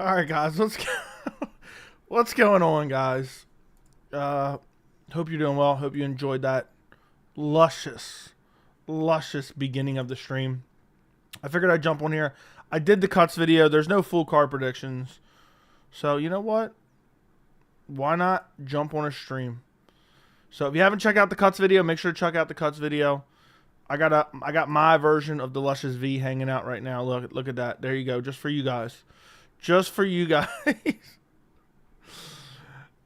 All right, guys. What's going on, guys? Hope you're doing well. Hope you enjoyed that luscious beginning of the stream. I figured I'd jump on here. I did the cuts video. There's no full card predictions, so you know what? Why not jump on a stream? So if you haven't checked out the cuts video, make sure to check out the cuts video. I got my version of the Luscious V hanging out right now. Look at that. There you go. Just for you guys. Just for you guys.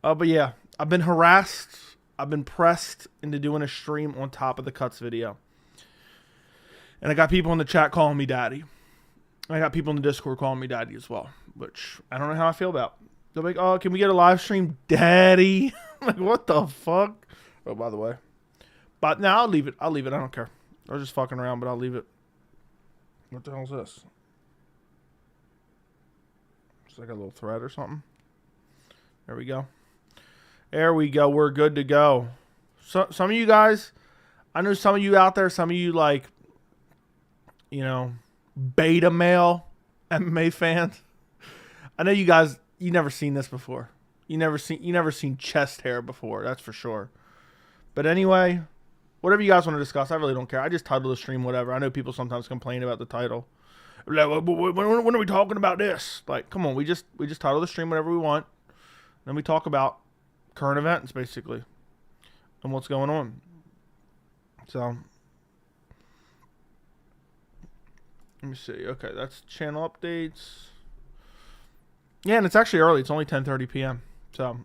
But yeah, I've been harassed. I've been pressed into doing a stream on top of the cuts video. And I got people in the chat calling me daddy. I got people in the Discord calling me daddy as well, which I don't know how I feel about. They're like, oh, can we get a live stream, daddy? I'm like, what the fuck? Oh, by the way. But now I'll leave it. I don't care. I was just fucking around, but I'll leave it. What the hell is this? It's like a little thread or something. There we go. There we go. We're good to go. So, some of you guys, I know some of you out there, some of you like, you know, beta male MMA fans. I know you guys, you never seen this before. You never seen chest hair before. That's for sure. But anyway, whatever you guys want to discuss, I really don't care. I just title the stream whatever. I know people sometimes complain about the title. Like, when are we talking about this? Like, come on, we just title the stream whatever we want. Then we talk about current events basically and what's going on. So let me see. Okay, that's channel updates. Yeah, and it's actually early. It's only 10:30 p.m. So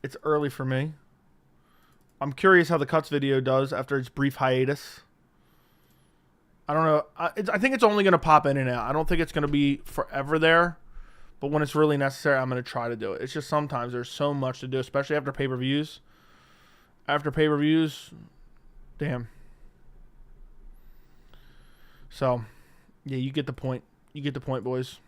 it's early for me. I'm curious how the cuts video does after its brief hiatus. I don't know. I think it's only going to pop in and out. I don't think it's going to be forever there. But when it's really necessary, I'm going to try to do it. It's just sometimes there's so much to do, especially after pay-per-views. After pay-per-views, damn. So, yeah, you get the point. You get the point, boys.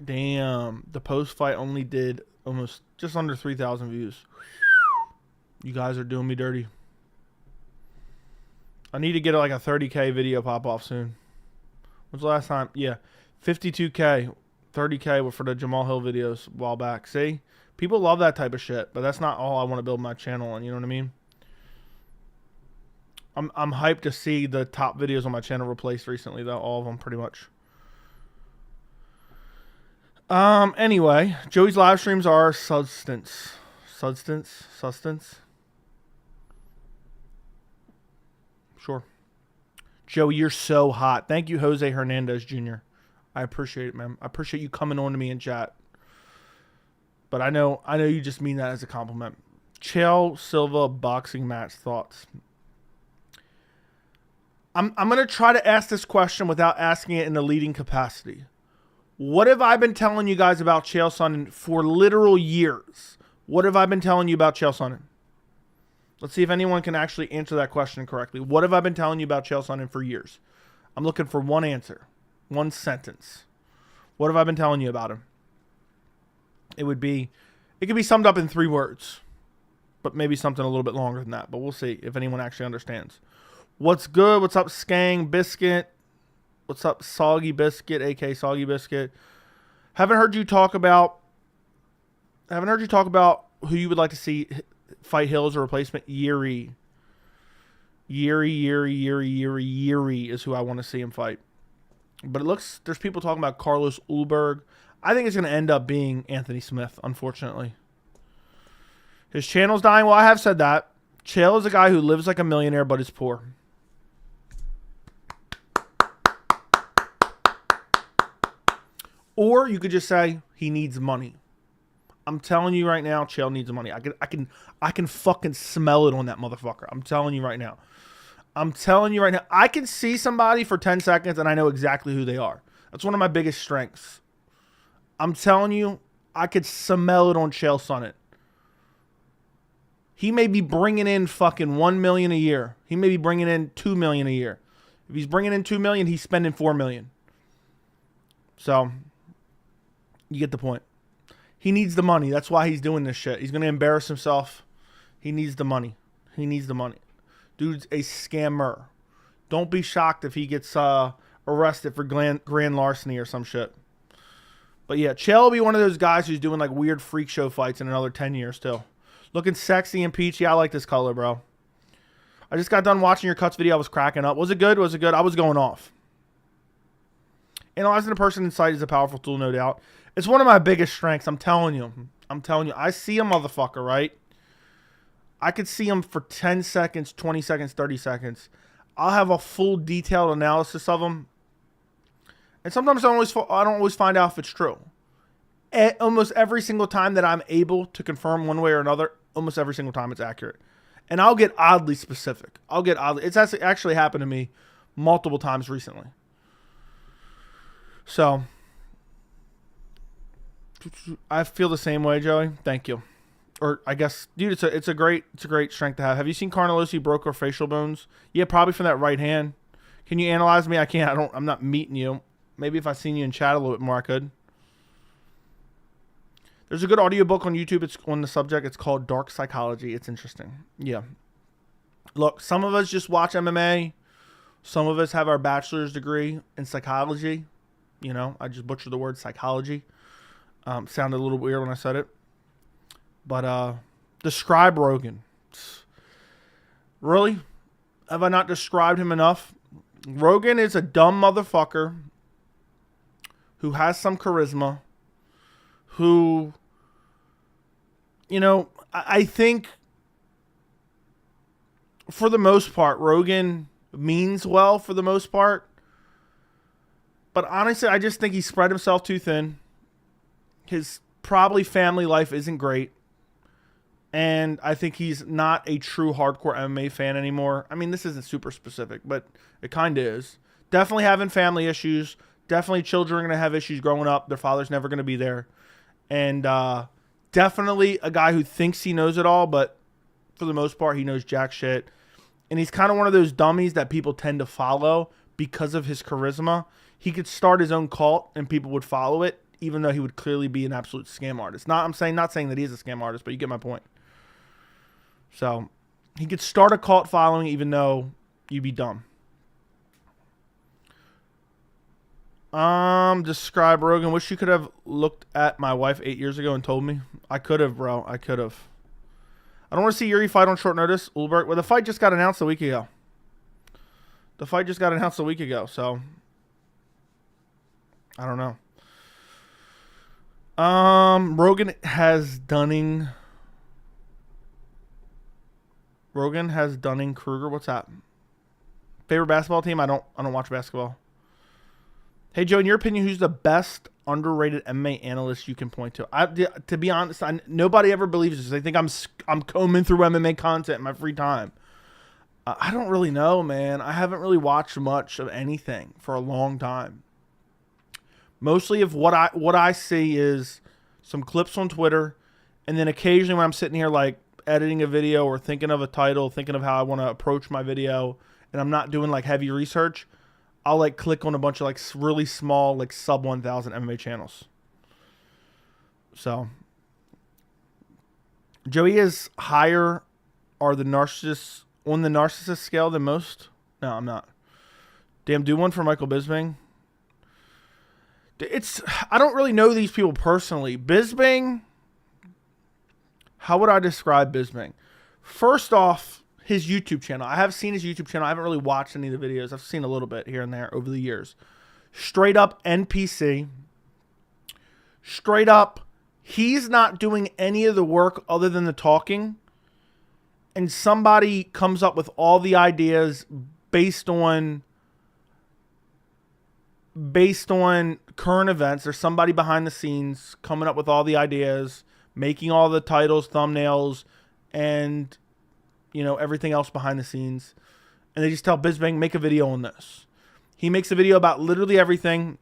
Damn. The post-fight only did almost just under 3,000 views. You guys are doing me dirty. I need to get like a 30K video pop off soon. When's the last time? Yeah, 52K, 30K for the Jamal Hill videos a while back. See? People love that type of shit, but that's not all I want to build my channel on, you know what I mean? I'm hyped to see the top videos on my channel replaced recently, though. All of them, pretty much. Anyway, Joey's live streams are substance. Sure. Joey, you're so hot. Thank you, Jose Hernandez Jr. I appreciate it, man. I appreciate you coming on to me in chat. But I know you just mean that as a compliment. Chael Silva boxing match thoughts. I'm going to try to ask this question without asking it in a leading capacity. What have I been telling you guys about Chael Sonnen for literal years? What have I been telling you about Chael Sonnen? Let's see if anyone can actually answer that question correctly. What have I been telling you about Chael Sonnen for years? I'm looking for one answer. One sentence. What have I been telling you about him? It could be summed up in 3 words. But maybe something a little bit longer than that. But we'll see if anyone actually understands. What's good? What's up, Skang Biscuit? What's up, Soggy Biscuit, aka Soggy Biscuit? Haven't heard you talk about who you would like to see fight Hill as a replacement. Yuri is who I want to see him fight. But it looks, there's people talking about Carlos Ulberg. I think it's going to end up being Anthony Smith, unfortunately. His channel's dying. Well, I have said that. Chael is a guy who lives like a millionaire but is poor. Or you could just say he needs money. I'm telling you right now, Chael needs money. I can fucking smell it on that motherfucker. I'm telling you right now. I can see somebody for 10 seconds and I know exactly who they are. That's one of my biggest strengths. I'm telling you, I could smell it on Chael Sonnen. He may be bringing in fucking $1 million a year. He may be bringing in $2 million a year. If he's bringing in $2 million, he's spending $4 million. So, you get the point. He needs the money. That's why he's doing this shit. He's going to embarrass himself. He needs the money. Dude's a scammer. Don't be shocked if he gets arrested for grand larceny or some shit. But yeah, Chael will be one of those guys who's doing like weird freak show fights in another 10 years too. Looking sexy and peachy. I like this color, bro. I just got done watching your cuts video. I was cracking up. Was it good? Was it good? I was going off. Analyzing a person in sight is a powerful tool, no doubt. It's one of my biggest strengths. I'm telling you. I see a motherfucker, right? I could see him for 10 seconds, 20 seconds, 30 seconds. I'll have a full detailed analysis of him. And sometimes I don't always find out if it's true. Almost every single time that I'm able to confirm one way or another, almost every single time it's accurate. And I'll get oddly specific. It's actually happened to me multiple times recently. So, I feel the same way, Joey. Thank you. Or I guess, dude, it's a great strength to have. Have you seen Carnelossi broke her facial bones? Yeah, probably from that right hand. Can you analyze me? I can't. I'm not meeting you. Maybe if I seen you in chat a little bit more, I could. There's a good audiobook on YouTube. It's on the subject. It's called Dark Psychology. It's interesting. Yeah. Look, some of us just watch MMA. Some of us have our bachelor's degree in psychology. You know, I just butchered the word psychology. Sounded a little weird when I said it. But describe Rogan. Really? Have I not described him enough? Rogan is a dumb motherfucker who has some charisma, who, you know, I think for the most part, Rogan means well for the most part. But honestly, I just think he spread himself too thin. His probably family life isn't great. And I think he's not a true hardcore MMA fan anymore. I mean, this isn't super specific, but it kind of is. Definitely having family issues. Definitely children are going to have issues growing up. Their father's never going to be there. And definitely a guy who thinks he knows it all, but for the most part, he knows jack shit. And he's kind of one of those dummies that people tend to follow because of his charisma. He could start his own cult and people would follow it, even though he would clearly be an absolute scam artist. Not saying that he's a scam artist, but you get my point. So he could start a cult following even though you'd be dumb. Describe Rogan. Wish you could have looked at my wife 8 years ago and told me. I could have, bro. I could have. I don't want to see Yuri fight on short notice. Ulberg. Well, the fight just got announced a week ago. So I don't know. Rogan has Dunning-Kruger. What's that? Favorite basketball team? I don't watch basketball. Hey, Joe, in your opinion, who's the best underrated MMA analyst you can point to? To be honest, nobody ever believes this. They think I'm combing through MMA content in my free time. I don't really know, man. I haven't really watched much of anything for a long time. Mostly of what I see is some clips on Twitter, and then occasionally when I'm sitting here like editing a video or thinking of a title, thinking of how I want to approach my video, and I'm not doing like heavy research, I'll like click on a bunch of like really small like sub 1,000 MMA channels. So Joey is higher are the narcissists on the narcissist scale than most? No, I'm not. Damn, do one for Michael Bisping. I don't really know these people personally. Bisping, how would I describe Bisping? First off, his YouTube channel. I have seen his YouTube channel. I haven't really watched any of the videos. I've seen a little bit here and there over the years. Straight up NPC. Straight up, he's not doing any of the work other than the talking. And somebody comes up with all the ideas based on current events. There's somebody behind the scenes coming up with all the ideas, making all the titles, thumbnails, and everything else behind the scenes. And they just tell Bisping, make a video on this. He makes a video about literally everything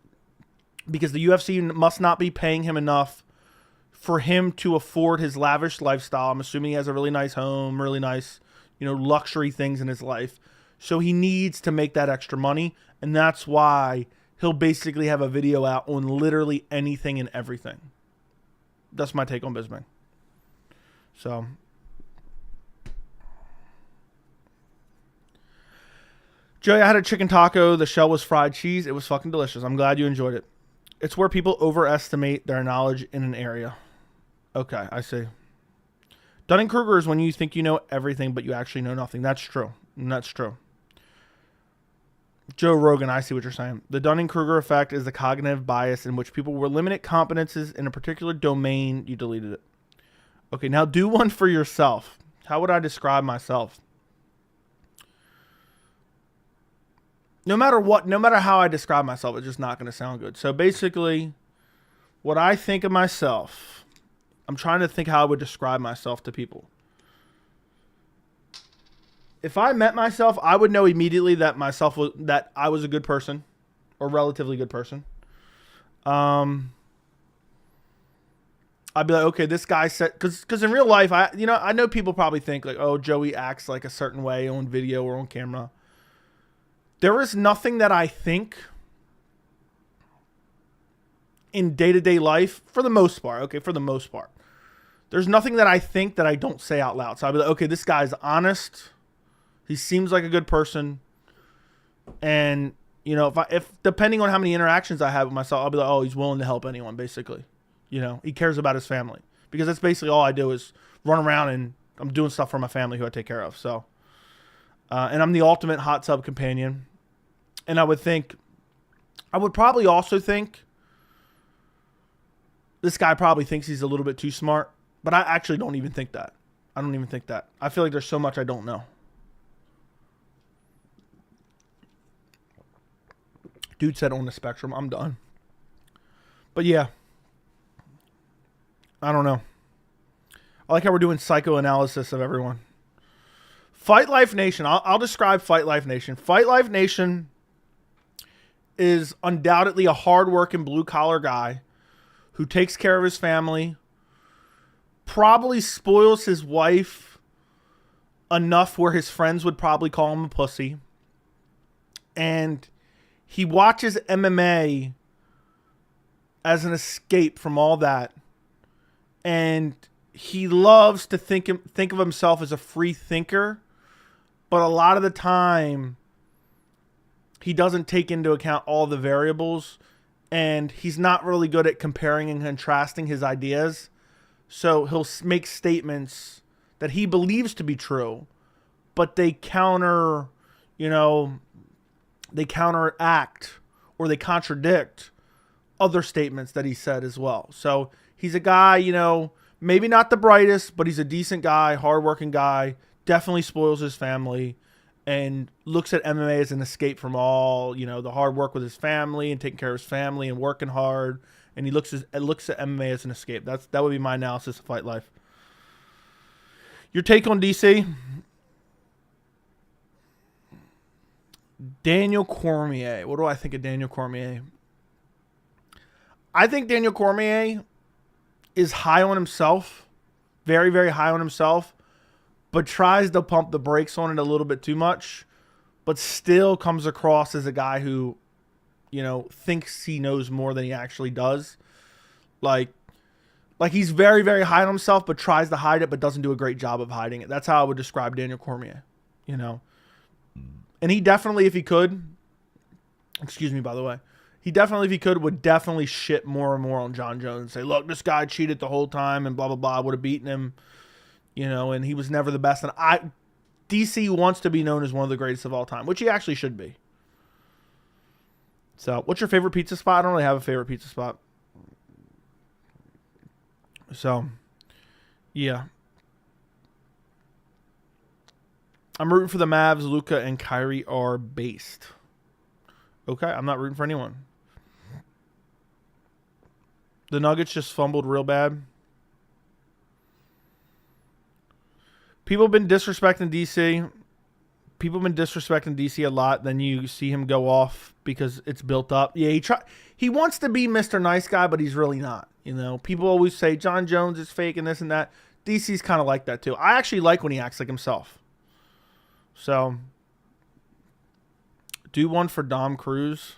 because the UFC must not be paying him enough for him to afford his lavish lifestyle. I'm assuming he has a really nice home, really nice, luxury things in his life. So he needs to make that extra money. And that's why he'll basically have a video out on literally anything and everything. That's my take on Bisping. So, Joey, I had a chicken taco. The shell was fried cheese. It was fucking delicious. I'm glad you enjoyed it. It's where people overestimate their knowledge in an area. Okay, I see. Dunning-Kruger is when you think you know everything, but you actually know nothing. That's true. That's true. Joe Rogan, I see what you're saying. The Dunning-Kruger effect is the cognitive bias in which people were limited competences in a particular domain. You deleted it. Okay, now do one for yourself. How would I describe myself? No matter what, no matter how I describe myself, it's just not going to sound good. So basically, what I think of myself, I'm trying to think how I would describe myself to people. If I met myself, I would know immediately that I was a good person, or relatively good person. I'd be like, okay, this guy said, because in real life, I know people probably think like, oh, Joey acts like a certain way on video or on camera. There is nothing that I think in day-to-day life, for the most part, okay, for the most part. There's nothing that I think that I don't say out loud. So I'd be like, okay, this guy's honest. He seems like a good person. And, you know, if depending on how many interactions I have with myself, I'll be like, oh, he's willing to help anyone, basically. You know, he cares about his family. Because that's basically all I do is run around and I'm doing stuff for my family who I take care of. So, and I'm the ultimate hot tub companion. And I would probably also think, this guy probably thinks he's a little bit too smart. But I actually don't even think that. I don't even think that. I feel like there's so much I don't know. Dude said on the spectrum. I'm done. But yeah. I don't know. I like how we're doing psychoanalysis of everyone. Fight Life Nation. I'll describe Fight Life Nation. Fight Life Nation is undoubtedly a hardworking blue-collar guy who takes care of his family, probably spoils his wife enough where his friends would probably call him a pussy. And he watches MMA as an escape from all that. And he loves to think of himself as a free thinker. But a lot of the time, he doesn't take into account all the variables. And he's not really good at comparing and contrasting his ideas. So he'll make statements that he believes to be true, but they counteract or they contradict other statements that he said as well. So he's a guy, maybe not the brightest, but he's a decent guy, hardworking guy, definitely spoils his family, and looks at MMA as an escape from all, the hard work with his family and taking care of his family and working hard. And he looks at MMA as an escape. That would be my analysis of Fight Life. Your take on DC? Daniel Cormier. What do I think of Daniel Cormier? I think Daniel Cormier is high on himself. Very, very high on himself. But tries to pump the brakes on it a little bit too much. But still comes across as a guy who, thinks he knows more than he actually does. Like he's very, very high on himself, but tries to hide it, but doesn't do a great job of hiding it. That's how I would describe Daniel Cormier, And he definitely, if he could, excuse me, by the way, if he could, would definitely shit more and more on Jon Jones and say, look, this guy cheated the whole time and blah, blah, blah. I would have beaten him, and he was never the best. And DC wants to be known as one of the greatest of all time, which he actually should be. So, what's your favorite pizza spot? I don't really have a favorite pizza spot. So, yeah. I'm rooting for the Mavs. Luka and Kyrie are based. Okay, I'm not rooting for anyone. The Nuggets just fumbled real bad. People have been disrespecting DC. People have been disrespecting DC a lot. Then you see him go off because it's built up. Yeah, he wants to be Mr. Nice Guy, but he's really not. People always say Jon Jones is fake and this and that. DC's kind of like that too. I actually like when he acts like himself. So, do one for Dom Cruz.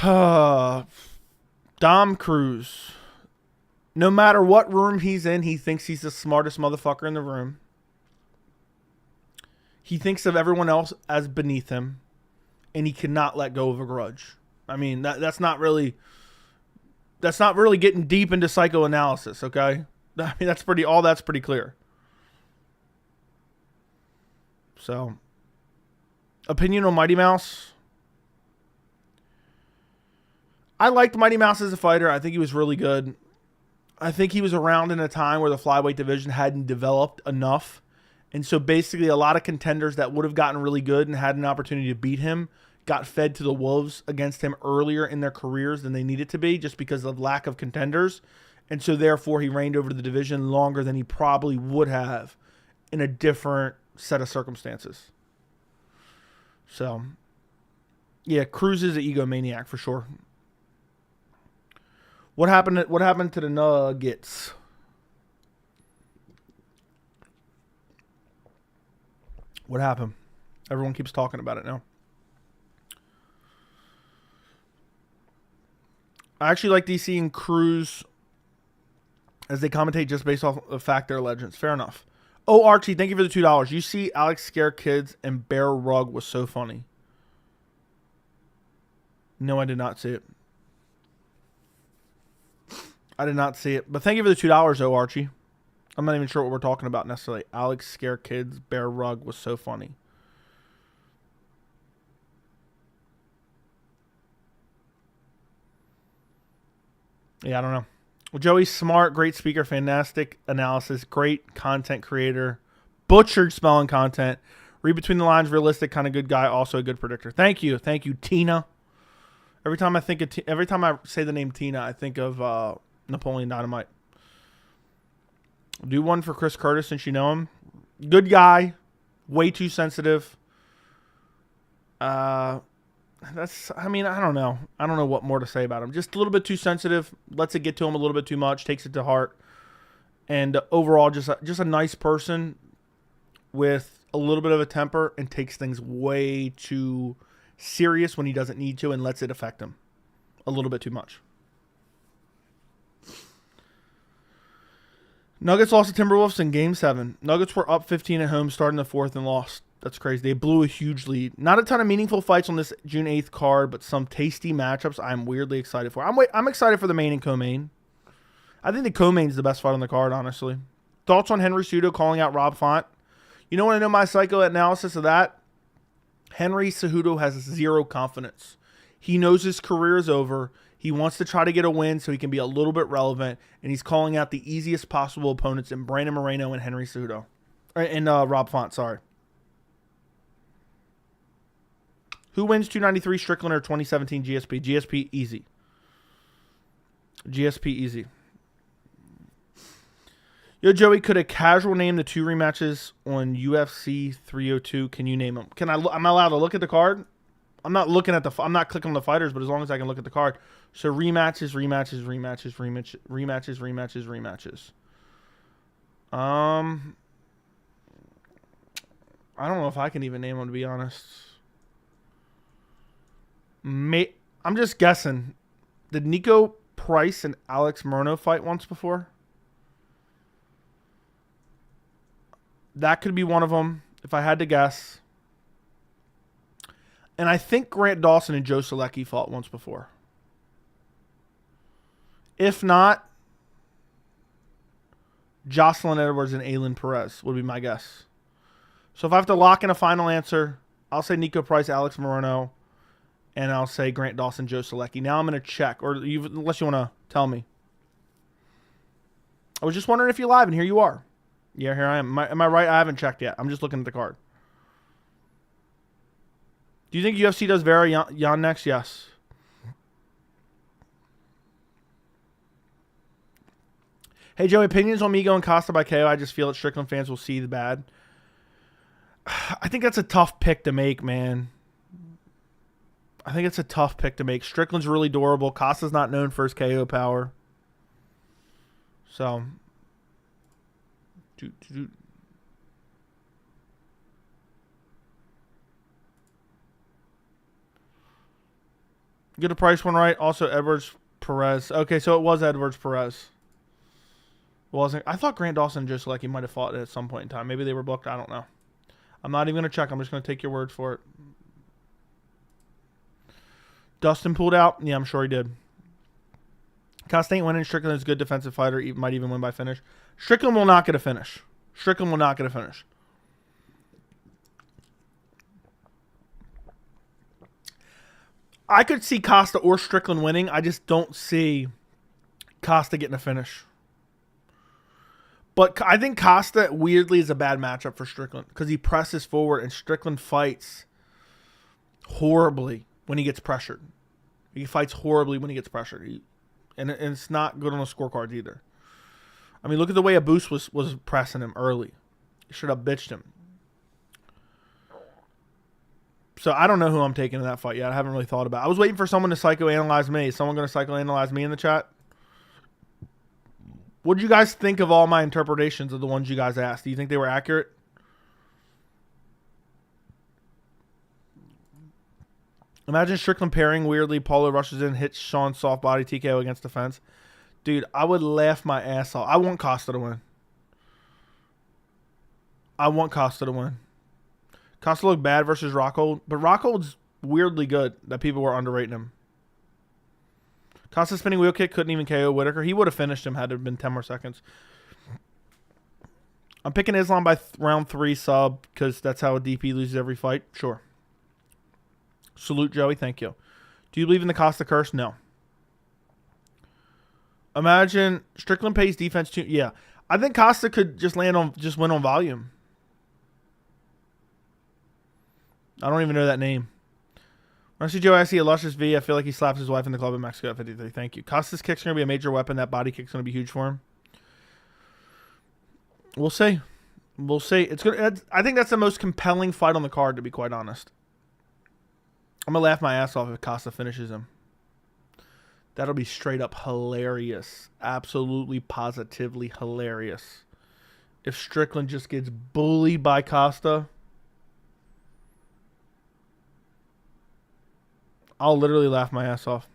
Dom Cruz. No matter what room he's in, he thinks he's the smartest motherfucker in the room. He thinks of everyone else as beneath him, and he cannot let go of a grudge. I mean, that's not really getting deep into psychoanalysis, okay? I mean, that's pretty clear. So, opinion on Mighty Mouse. I liked Mighty Mouse as a fighter. I think he was really good. I think he was around in a time where the flyweight division hadn't developed enough. And so basically a lot of contenders that would have gotten really good and had an opportunity to beat him got fed to the wolves against him earlier in their careers than they needed to be just because of lack of contenders. And so therefore he reigned over the division longer than he probably would have in a different set of circumstances. So, yeah, Cruz is an egomaniac for sure. What happened to the Nuggets? What happened? Everyone keeps talking about it now. I actually like DC and Cruz as they commentate just based off the fact they're legends. Fair enough. Oh, Archie, thank you for the $2. You see Alex scare kids and Bear Rug was so funny. No, I did not see it. I did not see it. But thank you for the $2, though, Archie. I'm not even sure what we're talking about necessarily. Alex scare kids, Bear Rug was so funny. Yeah, I don't know. Well, Joey's smart, great speaker, fantastic analysis, great content creator, butchered spelling content, read between the lines, realistic, kind of good guy, also a good predictor. Thank you, Tina. Every time I say the name Tina, I think of Napoleon Dynamite. Do one for Chris Curtis since you know him. Good guy, way too sensitive. I don't know. I don't know what more to say about him. Just a little bit too sensitive. Lets it get to him a little bit too much. Takes it to heart. And overall, just a nice person with a little bit of a temper and takes things way too serious when he doesn't need to and lets it affect him a little bit too much. Nuggets lost to Timberwolves in Game 7. Nuggets were up 15 at home starting the fourth and lost. That's crazy. They blew a huge lead. Not a ton of meaningful fights on this June 8th card, but some tasty matchups I'm weirdly excited for. I'm excited for the main and co-main. I think the co-main is the best fight on the card, honestly. Thoughts on Henry Cejudo calling out Rob Font? You know what I know my psycho analysis of that? Henry Cejudo has zero confidence. He knows his career is over. He wants to try to get a win so he can be a little bit relevant, and he's calling out the easiest possible opponents in Brandon Moreno and Henry Cejudo. And Rob Font, sorry. Who wins 293 Strickland or 2017 GSP? GSP easy. GSP easy. Yo, Joey, could a casual name the two rematches on UFC 302? Can you name them? I'm allowed to look at the card? I'm not clicking on the fighters, but as long as I can look at the card. So rematches. I don't know if I can even name them, to be honest. I'm just guessing. Did Nico Price and Alex Morono fight once before? That could be one of them, if I had to guess. And I think Grant Dawson and Joe Selecki fought once before. If not, Jocelyn Edwards and Aylin Perez would be my guess. So if I have to lock in a final answer, I'll say Nico Price, Alex Morono, and I'll say Grant Dawson, Joe Selecki. Now I'm going to check, unless you want to tell me. I was just wondering if you're live, and here you are. Yeah, here I am. Am I right? I haven't checked yet. I'm just looking at the card. Do you think UFC does Vera Jan next? Yes. Hey, Joe, opinions on Migo and Costa by KO? I just feel that Strickland fans will see the bad. I think that's a tough pick to make, man. I think it's a tough pick to make. Strickland's really durable. Costa's not known for his KO power. So... Get a price one right. Also, Edwards Perez. Okay, so it was Edwards Perez. Wasn't I thought Grant Dawson and Joe Selecki might have fought at some point in time. Maybe they were booked. I don't know. I'm not even going to check. I'm just going to take your word for it. Dustin pulled out? Yeah, I'm sure he did. Costa ain't winning. Strickland is a good defensive fighter. He might even win by finish. Strickland will not get a finish. Strickland will not get a finish. I could see Costa or Strickland winning. I just don't see Costa getting a finish. But I think Costa, weirdly, is a bad matchup for Strickland because he presses forward and Strickland fights horribly when he gets pressured. He fights horribly when he gets pressured. And it's not good on the scorecards either. I mean, look at the way Abus was pressing him early. He should have bitched him. So I don't know who I'm taking in that fight yet. I haven't really thought about it. I was waiting for someone to psychoanalyze me. Is someone going to psychoanalyze me in the chat? What did you guys think of all my interpretations of the ones you guys asked? Do you think they were accurate? Imagine Strickland pairing weirdly. Paulo rushes in, hits Sean soft body TKO against the fence. Dude, I would laugh my ass off. I want Costa to win. I want Costa to win. Costa looked bad versus Rockhold, but Rockhold's weirdly good that people were underrating him. Costa spinning wheel kick couldn't even KO Whitaker. He would have finished him had it been 10 more seconds. I'm picking Islam by round 3 sub because that's how a DP loses every fight. Sure. Salute, Joey. Thank you. Do you believe in the Costa curse? No. Imagine Strickland pays defense too. Yeah. I think Costa could just win on volume. I don't even know that name. When I see Joe, I see a luscious V. I feel like he slaps his wife in the club in Mexico at 53. Thank you. Costa's kick's going to be a major weapon. That body kick's going to be huge for him. We'll see. We'll see. I think that's the most compelling fight on the card, to be quite honest. I'm going to laugh my ass off if Costa finishes him. That'll be straight up hilarious. Absolutely, positively hilarious. If Strickland just gets bullied by Costa, I'll literally laugh my ass off.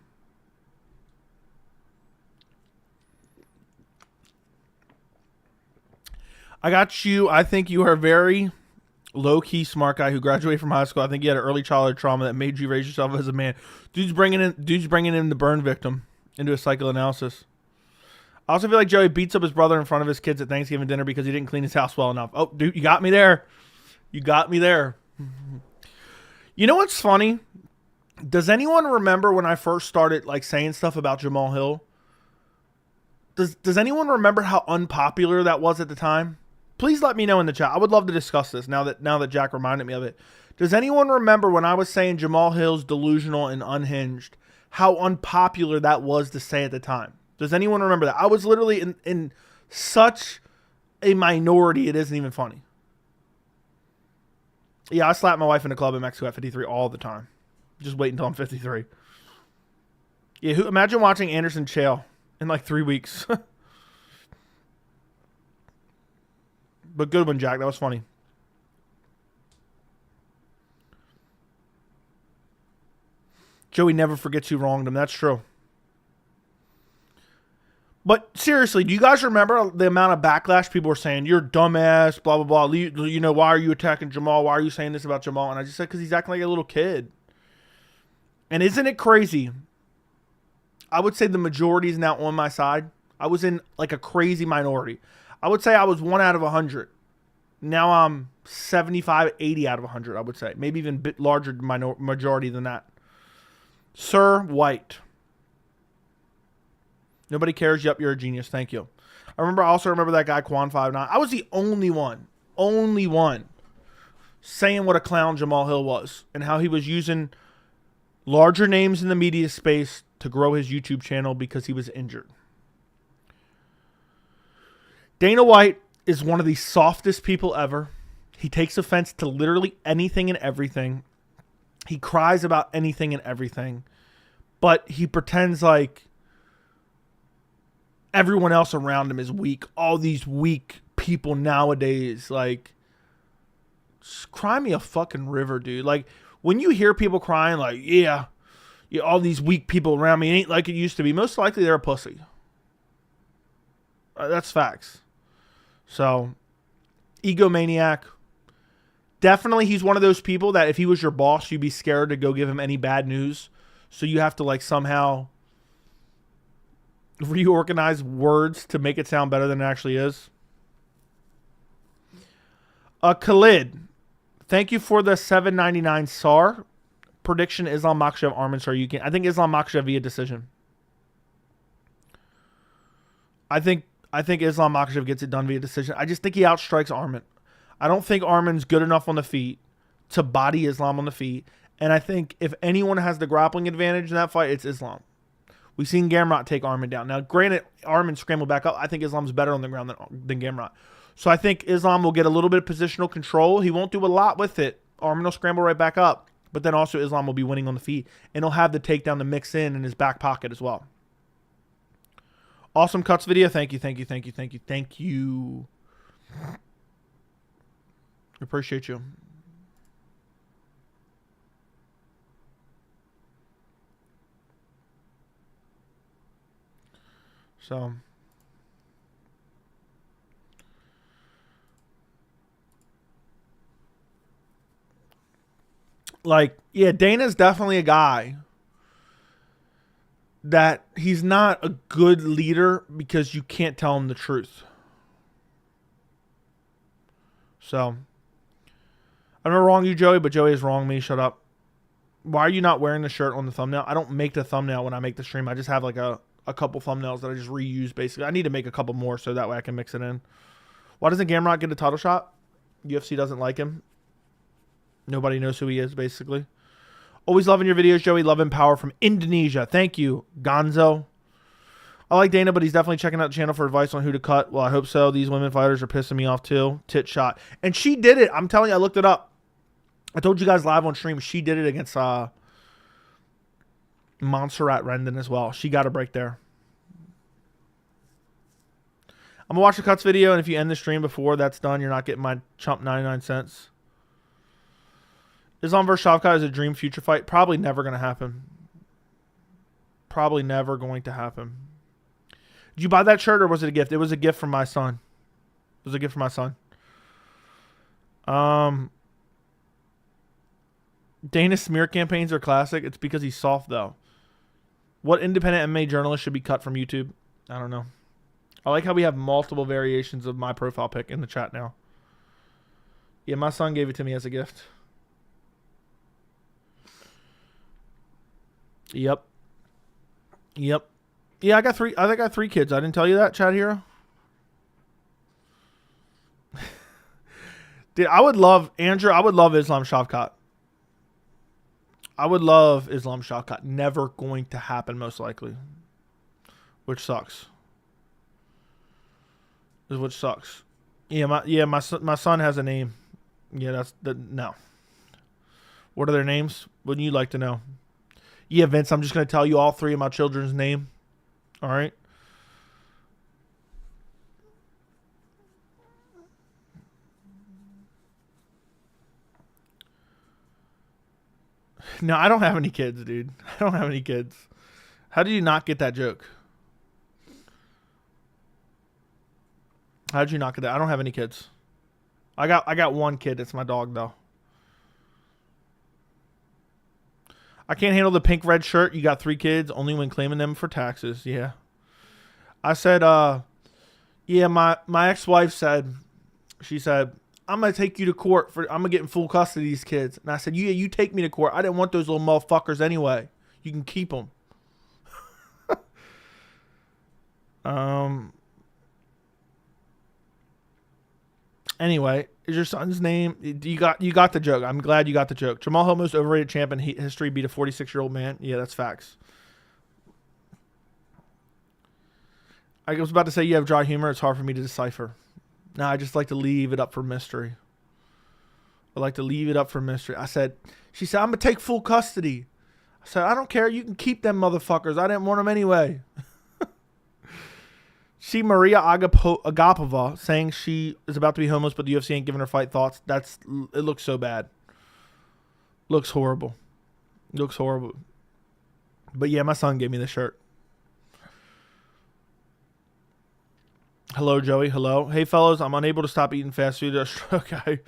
I got you. I think you are a very low-key smart guy who graduated from high school. I think you had an early childhood trauma that made you raise yourself as a man. Dude's bringing in the burn victim into a psychoanalysis. I also feel like Joey beats up his brother in front of his kids at Thanksgiving dinner because he didn't clean his house well enough. Oh, dude, you got me there. You got me there. You know what's funny? Does anyone remember when I first started saying stuff about Jamal Hill? Does anyone remember how unpopular that was at the time? Please let me know in the chat. I would love to discuss this now that Jack reminded me of it. Does anyone remember when I was saying Jamal Hill's delusional and unhinged, how unpopular that was to say at the time? Does anyone remember that? I was literally in such a minority, it isn't even funny. Yeah, I slap my wife in the club in Mexico at 53 all the time. Just wait until I'm 53. Yeah, imagine watching Anderson Chael in 3 weeks. But good one, Jack. That was funny. Joey never forgets who wronged him. That's true. But seriously, do you guys remember the amount of backlash people were saying? You're dumbass, blah, blah, blah. You know, why are you attacking Jamal? Why are you saying this about Jamal? And I just said, because he's acting like a little kid. And isn't it crazy? I would say the majority is now on my side. I was in a crazy minority. I would say I was 1 out of 100. Now I'm 75, 80 out of 100, I would say. Maybe even a bit larger majority than that. Sir White. Nobody cares. Yep, you're a genius. Thank you. I also remember that guy, Quan59. I was the only one saying what a clown Jamal Hill was and how he was using larger names in the media space to grow his YouTube channel because he was injured. Dana White is one of the softest people ever. He takes offense to literally anything and everything. He cries about anything and everything. But he pretends like everyone else around him is weak. All these weak people nowadays, just cry me a fucking river, dude. When you hear people crying, yeah, all these weak people around me ain't like it used to be, most likely they're a pussy. That's facts. So, egomaniac, definitely he's one of those people that if he was your boss, you'd be scared to go give him any bad news. So you have to like somehow reorganize words to make it sound better than it actually is. Khalid, thank you for the $7.99 SAR. Prediction: Islam Makhachev, Armin Sar. I think Islam Makhachev via decision. I think Islam Makhachev gets it done via decision. I just think he outstrikes Armin. I don't think Armin's good enough on the feet to body Islam on the feet. And I think if anyone has the grappling advantage in that fight, it's Islam. We've seen Gamrot take Armin down. Now, granted, Armin scrambled back up. I think Islam's better on the ground than Gamrot. So I think Islam will get a little bit of positional control. He won't do a lot with it. Armin will scramble right back up. But then also Islam will be winning on the feet. And he'll have the takedown to mix in his back pocket as well. Awesome cuts video. Thank you. Appreciate you. So, like, yeah, Dana's definitely a guy that he's not a good leader because you can't tell him the truth. So, I'm not wrong you, Joey, but Joey is wrong me. Shut up. Why are you not wearing the shirt on the thumbnail? I don't make the thumbnail when I make the stream. I just have like a couple thumbnails that I just reuse, basically. I need to make a couple more so that way I can mix it in. Why doesn't Gamrot get a title shot? UFC doesn't like him. Nobody knows who he is, basically. Always loving your videos, Joey. Love and power from Indonesia. Thank you, Gonzo. I like Dana, but he's definitely checking out the channel for advice on who to cut. Well, I hope so. These women fighters are pissing me off, too. Tit shot. And she did it. I'm telling you, I looked it up. I told you guys live on stream. She did it against Montserrat Rendon as well. She got a break there. I'm going to watch the cuts video, and if you end the stream before that's done, you're not getting my chump 99 cents. Islam versus Shavkat is a dream future fight. Probably never going to happen. Probably never going to happen. Did you buy that shirt or was it a gift? It was a gift from my son. It was a gift from my son. Dana's smear campaigns are classic. It's because he's soft, though. What independent MMA journalist should be cut from YouTube? I don't know. I like how we have multiple variations of my profile pic in the chat now. Yeah, my son gave it to me as a gift. Yep. Yeah, I got three. I think I got 3 kids. I didn't tell you that, Chad Hero. Dude, I would love Andrew. I would love Islam Shavkat. I would love Islam Shavkat. Never going to happen, most likely. Which sucks. Which sucks. Yeah, my son has a name. Yeah, no. What are their names? Wouldn't you like to know? Yeah, Vince, I'm just going to tell you all 3 of my children's name. All right? No, I don't have any kids, dude. I don't have any kids. How did you not get that joke? How did you not get that? I don't have any kids. I got 1 kid. It's my dog, though. I can't handle the pink red shirt. You got 3 kids, only when claiming them for taxes. Yeah. I said, yeah, my ex-wife said, she said, I'm going to take you to court for, I'm going to get in full custody of these kids. And I said, yeah, you take me to court. I didn't want those little motherfuckers anyway. You can keep them. Anyway, is your son's name? You got the joke. I'm glad you got the joke. Jamal Hill, most overrated champ in history, beat a 46-year-old man. Yeah, that's facts. I was about to say you have dry humor. It's hard for me to decipher. No, I just like to leave it up for mystery. I like to leave it up for mystery. She said, I'm going to take full custody. I said, I don't care. You can keep them motherfuckers. I didn't want them anyway. See Maria Agapova saying she is about to be homeless, but the UFC ain't giving her fight thoughts. It looks so bad. Looks horrible. Looks horrible. But yeah, my son gave me the shirt. Hello, Joey. Hello. Hey, fellas. I'm unable to stop eating fast food. Okay.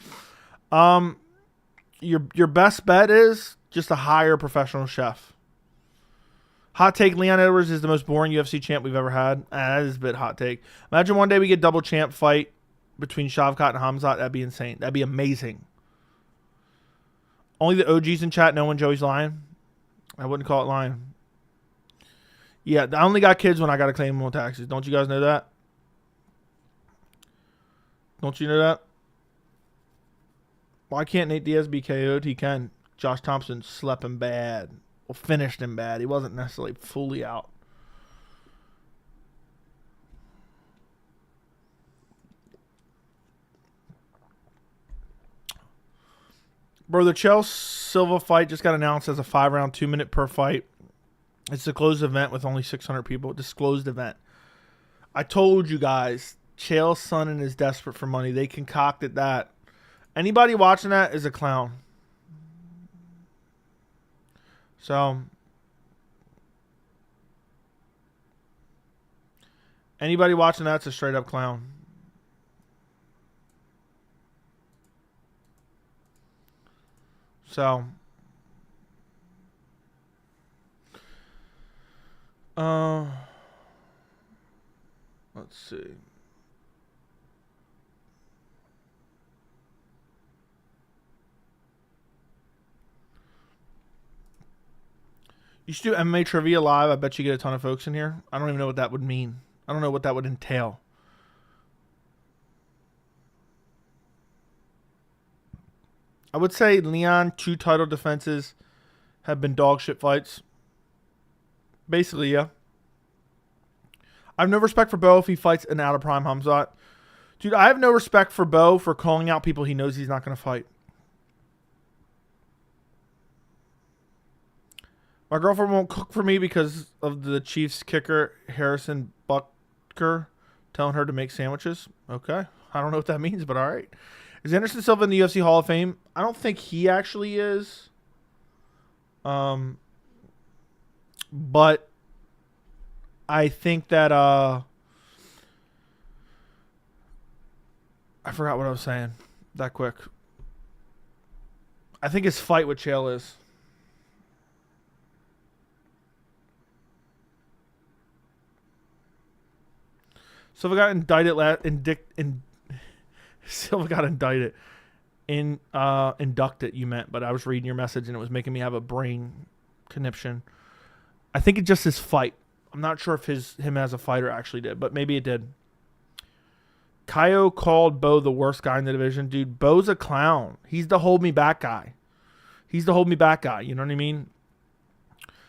your best bet is just to hire a professional chef. Hot take, Leon Edwards is the most boring UFC champ we've ever had. That is a bit hot take. Imagine one day we get double champ fight between Shavkat and Hamzat. That'd be insane. That'd be amazing. Only the OGs in chat know when Joey's lying. I wouldn't call it lying. Yeah, I only got kids when I got to claim them on taxes. Don't you guys know that? Don't you know that? Why can't Nate Diaz be KO'd? He can. Josh Thompson slept him bad. Well, finished him bad. He wasn't necessarily fully out. Bro, the Chael Silva fight just got announced as a 5-round, 2-minute per fight. It's a closed event with only 600 people. Disclosed event. I told you guys, Chael Sonnen is desperate for money. They concocted that. Anybody watching that is a clown. So, anybody watching that's a straight up clown. So, let's see. You should do MMA trivia live. I bet you get a ton of folks in here. I don't even know what that would mean. I don't know what that would entail. I would say Leon, 2 title defenses have been dog shit fights. Basically, yeah. I have no respect for Bo if he fights an out of prime Hamzat. Dude, I have no respect for Bo for calling out people he knows he's not going to fight. My girlfriend won't cook for me because of the Chiefs kicker, Harrison Butker, telling her to make sandwiches. Okay. I don't know what that means, but all right. Is Anderson Silva in the UFC Hall of Fame? I don't think he actually is. But I think that I forgot what I was saying that quick. I think his fight with Chael is. Silva got indicted. Silva got indicted. Inducted, you meant, but I was reading your message and it was making me have a brain conniption. I think it's just his fight. I'm not sure if him as a fighter actually did, but maybe it did. Kaio called Bo the worst guy in the division. Dude, Bo's a clown. He's the hold me back guy. You know what I mean?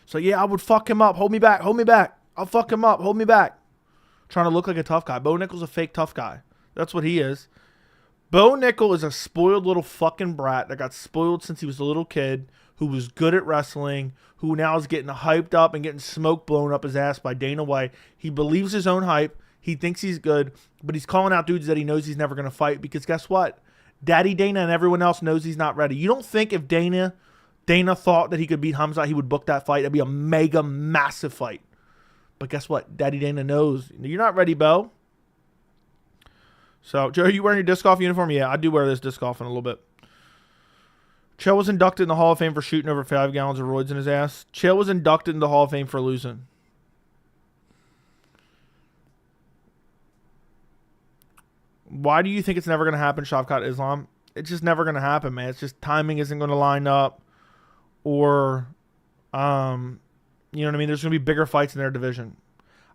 So yeah, I would fuck him up. Hold me back. I'll fuck him up. Hold me back. Trying to look like a tough guy. Bo Nickel's a fake tough guy. That's what he is. Bo Nickel is a spoiled little fucking brat that got spoiled since he was a little kid, who was good at wrestling, who now is getting hyped up and getting smoke blown up his ass by Dana White. He believes his own hype. He thinks he's good, but he's calling out dudes that he knows he's never going to fight because guess what? Daddy Dana and everyone else knows he's not ready. You don't think if Dana thought that he could beat Hamzat, he would book that fight? That'd be a mega massive fight. But guess what? Daddy Dana knows. You're not ready, Bo. So, Joe, are you wearing your disc golf uniform? Yeah, I do wear this disc golf in a little bit. Chael was inducted in the Hall of Fame for shooting over 5 gallons of roids in his ass. Chael was inducted in the Hall of Fame for losing. Why do you think it's never going to happen, Shavkat Islam? It's just never going to happen, man. It's just timing isn't going to line up. Or, you know what I mean? There's going to be bigger fights in their division.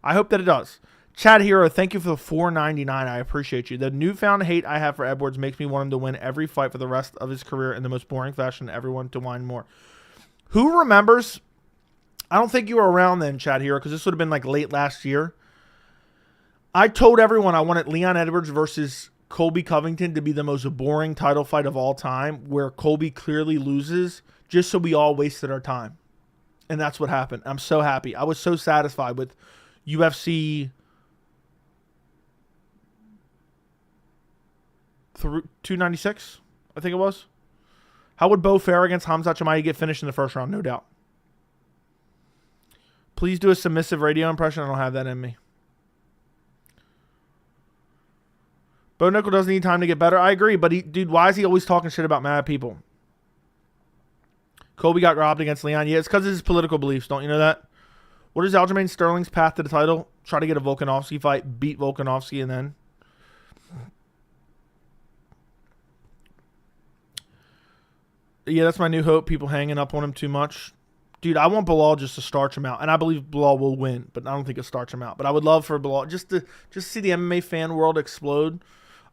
I hope that it does. Chad Hero, thank you for the $4.99. I appreciate you. The newfound hate I have for Edwards makes me want him to win every fight for the rest of his career in the most boring fashion, everyone to whine more. Who remembers? I don't think you were around then, Chad Hero, because this would have been like late last year. I told everyone I wanted Leon Edwards versus Colby Covington to be the most boring title fight of all time, where Colby clearly loses, just so we all wasted our time. And that's what happened. I'm so happy. I was so satisfied with UFC 296, I think it was. How would Bo fare against Hamzat Chimaev get finished in the first round? No doubt. Please do a submissive radio impression. I don't have that in me. Bo Nickel doesn't need time to get better. I agree, but dude, why is he always talking shit about mad people? Kobe got robbed against Leon. Yeah, it's because of his political beliefs. Don't you know that? What is Aljamain Sterling's path to the title? Try to get a Volkanovski fight, beat Volkanovski, and then... Yeah, that's my new hope. People hanging up on him too much. Dude, I want Belal just to starch him out. And I believe Belal will win, but I don't think he'll starch him out. But I would love for Belal, just to see the MMA fan world explode.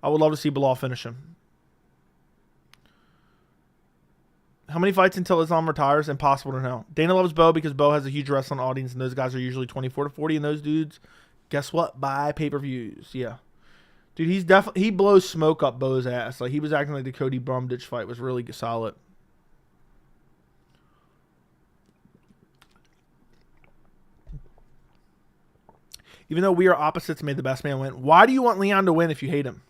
I would love to see Belal finish him. How many fights until Islam retires? Impossible to know. Dana loves Bo because Bo has a huge wrestling audience, and those guys are usually 24 to 40. And those dudes, guess what? Buy pay-per-views. Yeah. Dude, he blows smoke up Bo's ass. Like, he was acting like the Cody Brumditch fight was really solid. Even though we are opposites made the best man win. Why do you want Leon to win if you hate him?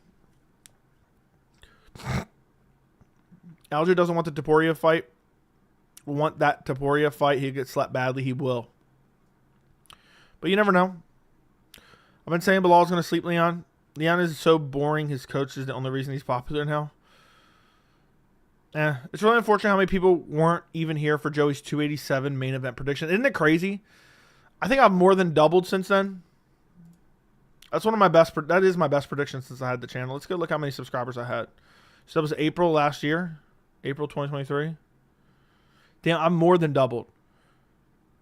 Alger doesn't want the Topuria fight. Want that Topuria fight. He'll get slapped badly. He will. But you never know. I've been saying Belal's going to sleep Leon. Leon is so boring. His coach is the only reason he's popular now. It's really unfortunate how many people weren't even here for Joey's 287 main event prediction. Isn't it crazy? I think I've more than doubled since then. That's one of my best. That is my best prediction since I had the channel. Let's go look how many subscribers I had. So that was April last year. April 2023. Damn, I'm more than doubled.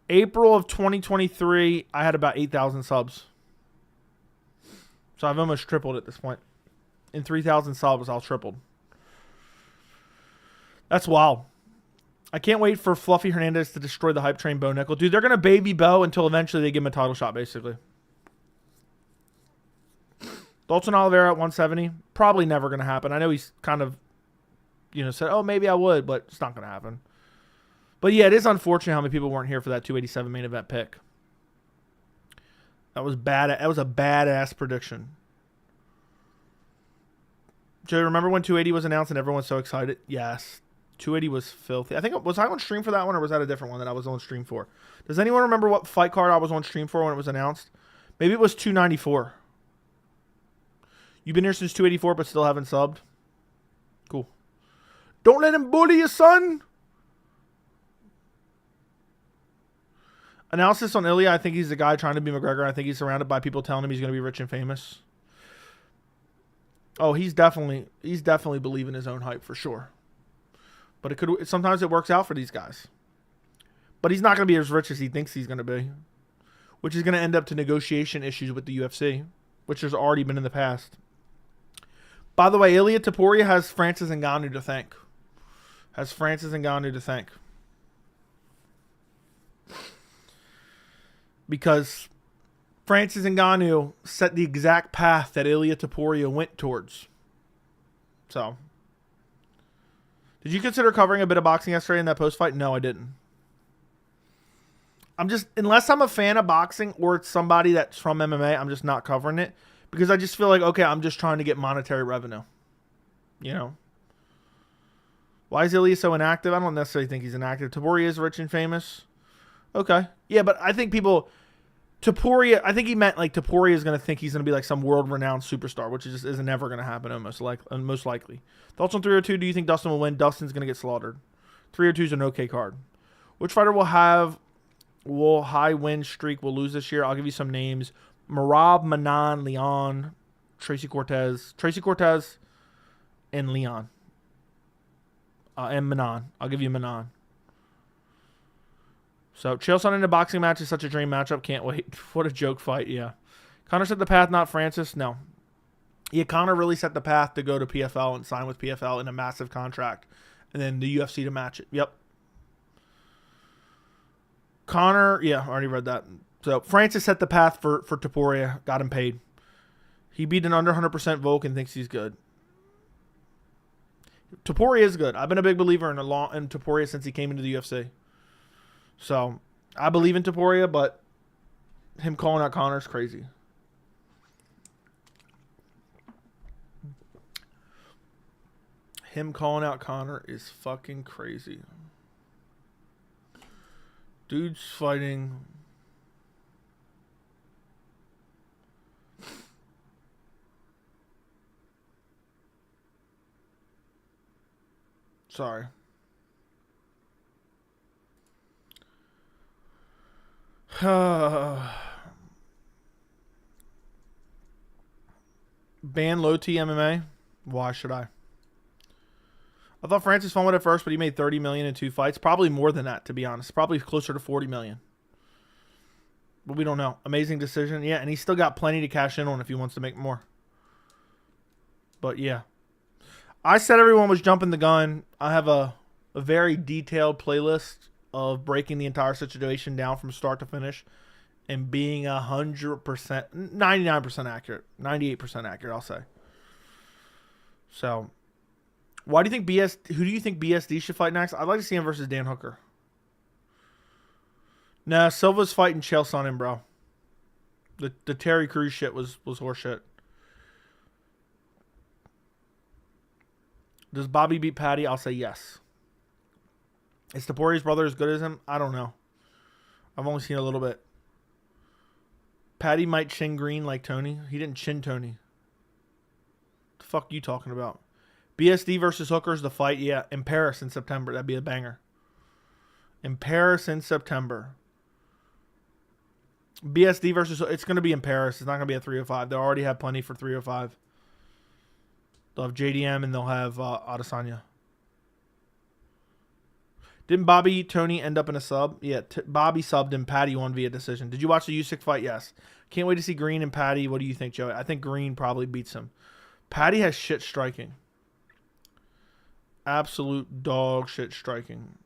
April of 2023, I had about 8,000 subs. So I've almost tripled at this point. In 3,000 subs, I'll tripled. That's wild. I can't wait for Fluffy Hernandez to destroy the hype train Bo Nickel. Dude, they're going to baby Bo until eventually they give him a title shot, basically. Dalton Oliveira at 170. Probably never going to happen. I know he's kind of, said, oh, maybe I would, but it's not going to happen. But yeah, it is unfortunate how many people weren't here for that 287 main event pick. That was bad. That was a badass prediction. Joe, remember when 280 was announced and everyone was so excited? Yes. 280 was filthy. I think, was I on stream for that one or was that a different one that I was on stream for? Does anyone remember what fight card I was on stream for when it was announced? Maybe it was 294. You've been here since 284 but still haven't subbed? Cool. Don't let him bully you, son. Analysis on Ilya. I think he's the guy trying to be McGregor. I think he's surrounded by people telling him he's going to be rich and famous. Oh, he's definitely believing his own hype for sure. But sometimes it works out for these guys. But he's not going to be as rich as he thinks he's going to be, which is going to end up to negotiation issues with the UFC, which has already been in the past. By the way, Ilya Topuria has Francis Ngannou to thank. Because Francis Ngannou set the exact path that Ilya Topuria went towards. So, did you consider covering a bit of boxing yesterday in that post-fight? No, I didn't. Unless I'm a fan of boxing or it's somebody that's from MMA, I'm just not covering it. Because I just feel like, okay, I'm just trying to get monetary revenue. Why is Ilya so inactive? I don't necessarily think he's inactive. Topuria is rich and famous. Okay. Yeah, but I think Topuria, I think he meant like Topuria is going to think he's going to be like some world-renowned superstar, which just isn't ever going to happen most likely. Thoughts on 302? Do you think Dustin will win? Dustin's going to get slaughtered. 302 is an okay card. Which fighter will high win streak will lose this year? I'll give you some names. Marab, Manan, Leon, Tracy Cortez, and Leon. And Manan. I'll give you Manan. So, Chaelson in a boxing match is such a dream matchup. Can't wait. What a joke fight, yeah. Connor set the path, not Francis. No. Yeah, Connor really set the path to go to PFL and sign with PFL in a massive contract. And then the UFC to match it. Yep. Connor, yeah, I already read that. So, Francis set the path for Topuria. Got him paid. He beat an under 100% Volk and thinks he's good. Topuria is good. I've been a big believer in Topuria since he came into the UFC. So, I believe in Topuria, but him calling out Connor is crazy. Him calling out Connor is fucking crazy. Dude's fighting. Sorry. Ban low T MMA. Why should I? I thought Francis fought it at first, but he made $30 million in 2 fights. Probably more than that, to be honest. Probably closer to $40 million. But we don't know. Amazing decision. Yeah, and he's still got plenty to cash in on if he wants to make more. But yeah. I said everyone was jumping the gun. I have a very detailed playlist of breaking the entire situation down from start to finish and being 100%, 99% accurate, 98% accurate, I'll say. So, who do you think BSD should fight next? I'd like to see him versus Dan Hooker. Nah, Silva's fighting Chael Sonnen, bro. The Terry Crews shit was horseshit. Does Bobby beat Patty? I'll say yes. Is the Poirier's brother as good as him? I don't know. I've only seen a little bit. Patty might chin Green like Tony. He didn't chin Tony. The fuck you talking about? BSD versus Hooker's the fight. Yeah, in Paris in September. That'd be a banger. In Paris in September. BSD versus... It's going to be in Paris. It's not going to be at 305. They already have plenty for 305. They'll have JDM and they'll have Adesanya. Didn't Bobby Tony end up in a sub? Yeah, Bobby subbed and Patty won via decision. Did you watch the Usyk fight? Yes. Can't wait to see Green and Patty. What do you think, Joey? I think Green probably beats him. Patty has shit striking. Absolute dog shit striking.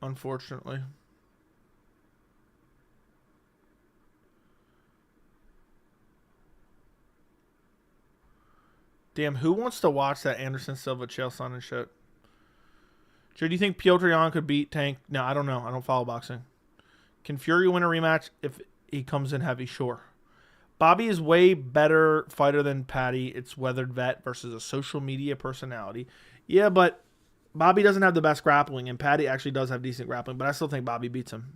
Unfortunately. Damn, who wants to watch that Anderson Silva Chael Sonnen shit? Joe, do you think Piotr Jan could beat Tank? No, I don't know. I don't follow boxing. Can Fury win a rematch if he comes in heavy? Sure. Bobby is way better fighter than Patty. It's weathered vet versus a social media personality. Yeah, but Bobby doesn't have the best grappling, and Patty actually does have decent grappling, but I still think Bobby beats him.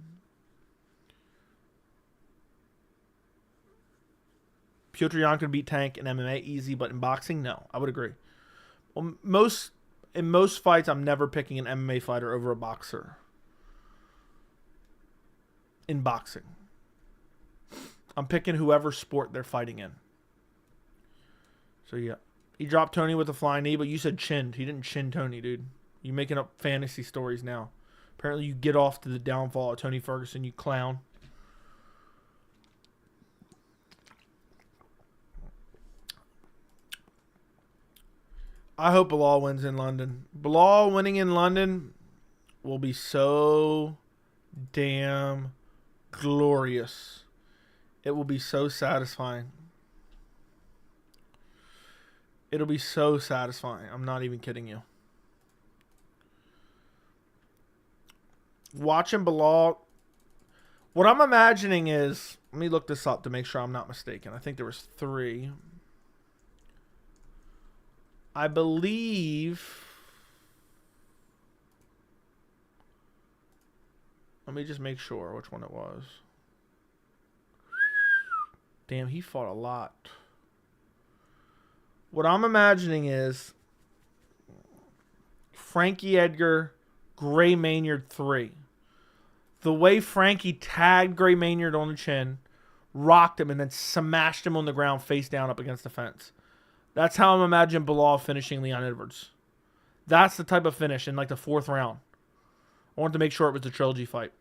Piotr Jan could beat Tank in MMA easy, but in boxing, no. I would agree. Well, in most fights, I'm never picking an MMA fighter over a boxer. In boxing. I'm picking whoever sport they're fighting in. So, yeah. He dropped Tony with a flying knee, but you said chinned. He didn't chin Tony, dude. You're making up fantasy stories now. Apparently, you get off to the downfall of Tony Ferguson, you clown. I hope Belal wins in London. Belal winning in London will be so damn glorious. It will be so satisfying. It'll be so satisfying. I'm not even kidding you. Watching Belal. What I'm imagining is, let me look this up to make sure I'm not mistaken. I think there was 3. I believe. Let me just make sure which one it was. Damn, he fought a lot. What I'm imagining is Frankie Edgar, Gray Maynard 3. The way Frankie tagged Gray Maynard on the chin, rocked him, and then smashed him on the ground face down up against the fence. That's how I'm imagining Belal finishing Leon Edwards. That's the type of finish in like the 4th round. I wanted to make sure it was a trilogy fight.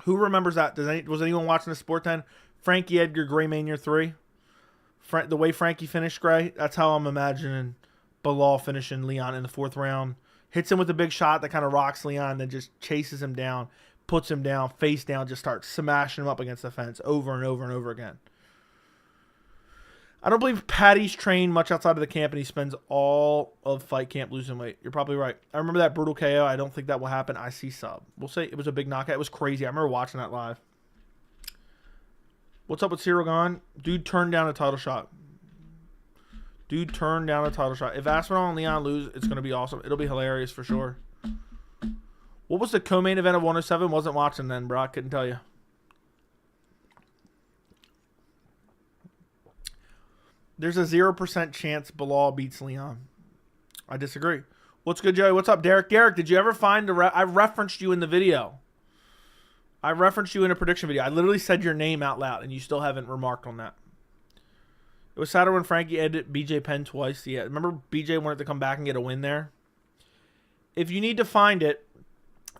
Who remembers that? Was anyone watching the Sport 10? Frankie Edgar, Gray Maynard 3. The way Frankie finished Gray, that's how I'm imagining Belal finishing Leon in the 4th round. Hits him with a big shot that kind of rocks Leon, then just chases him down, puts him down, face down, just starts smashing him up against the fence over and over and over again. I don't believe Patty's trained much outside of the camp, and he spends all of fight camp losing weight. You're probably right. I remember that brutal KO. I don't think that will happen. I see sub. We'll say it was a big knockout. It was crazy. I remember watching that live. What's up with Cyril Gahn? Dude turned down a title shot. If Aspinall and Leon lose, it's going to be awesome. It'll be hilarious for sure. What was the co-main event of 107? Wasn't watching then, bro. I couldn't tell you. There's a 0% chance Belal beats Leon. I disagree. What's good, Joey? What's up, Derek? Derek, did you ever find I referenced you in the video. I referenced you in a prediction video. I literally said your name out loud, and you still haven't remarked on that. It was Saturday when Frankie edited BJ Penn twice. Yeah, remember BJ wanted to come back and get a win there? If you need to find it,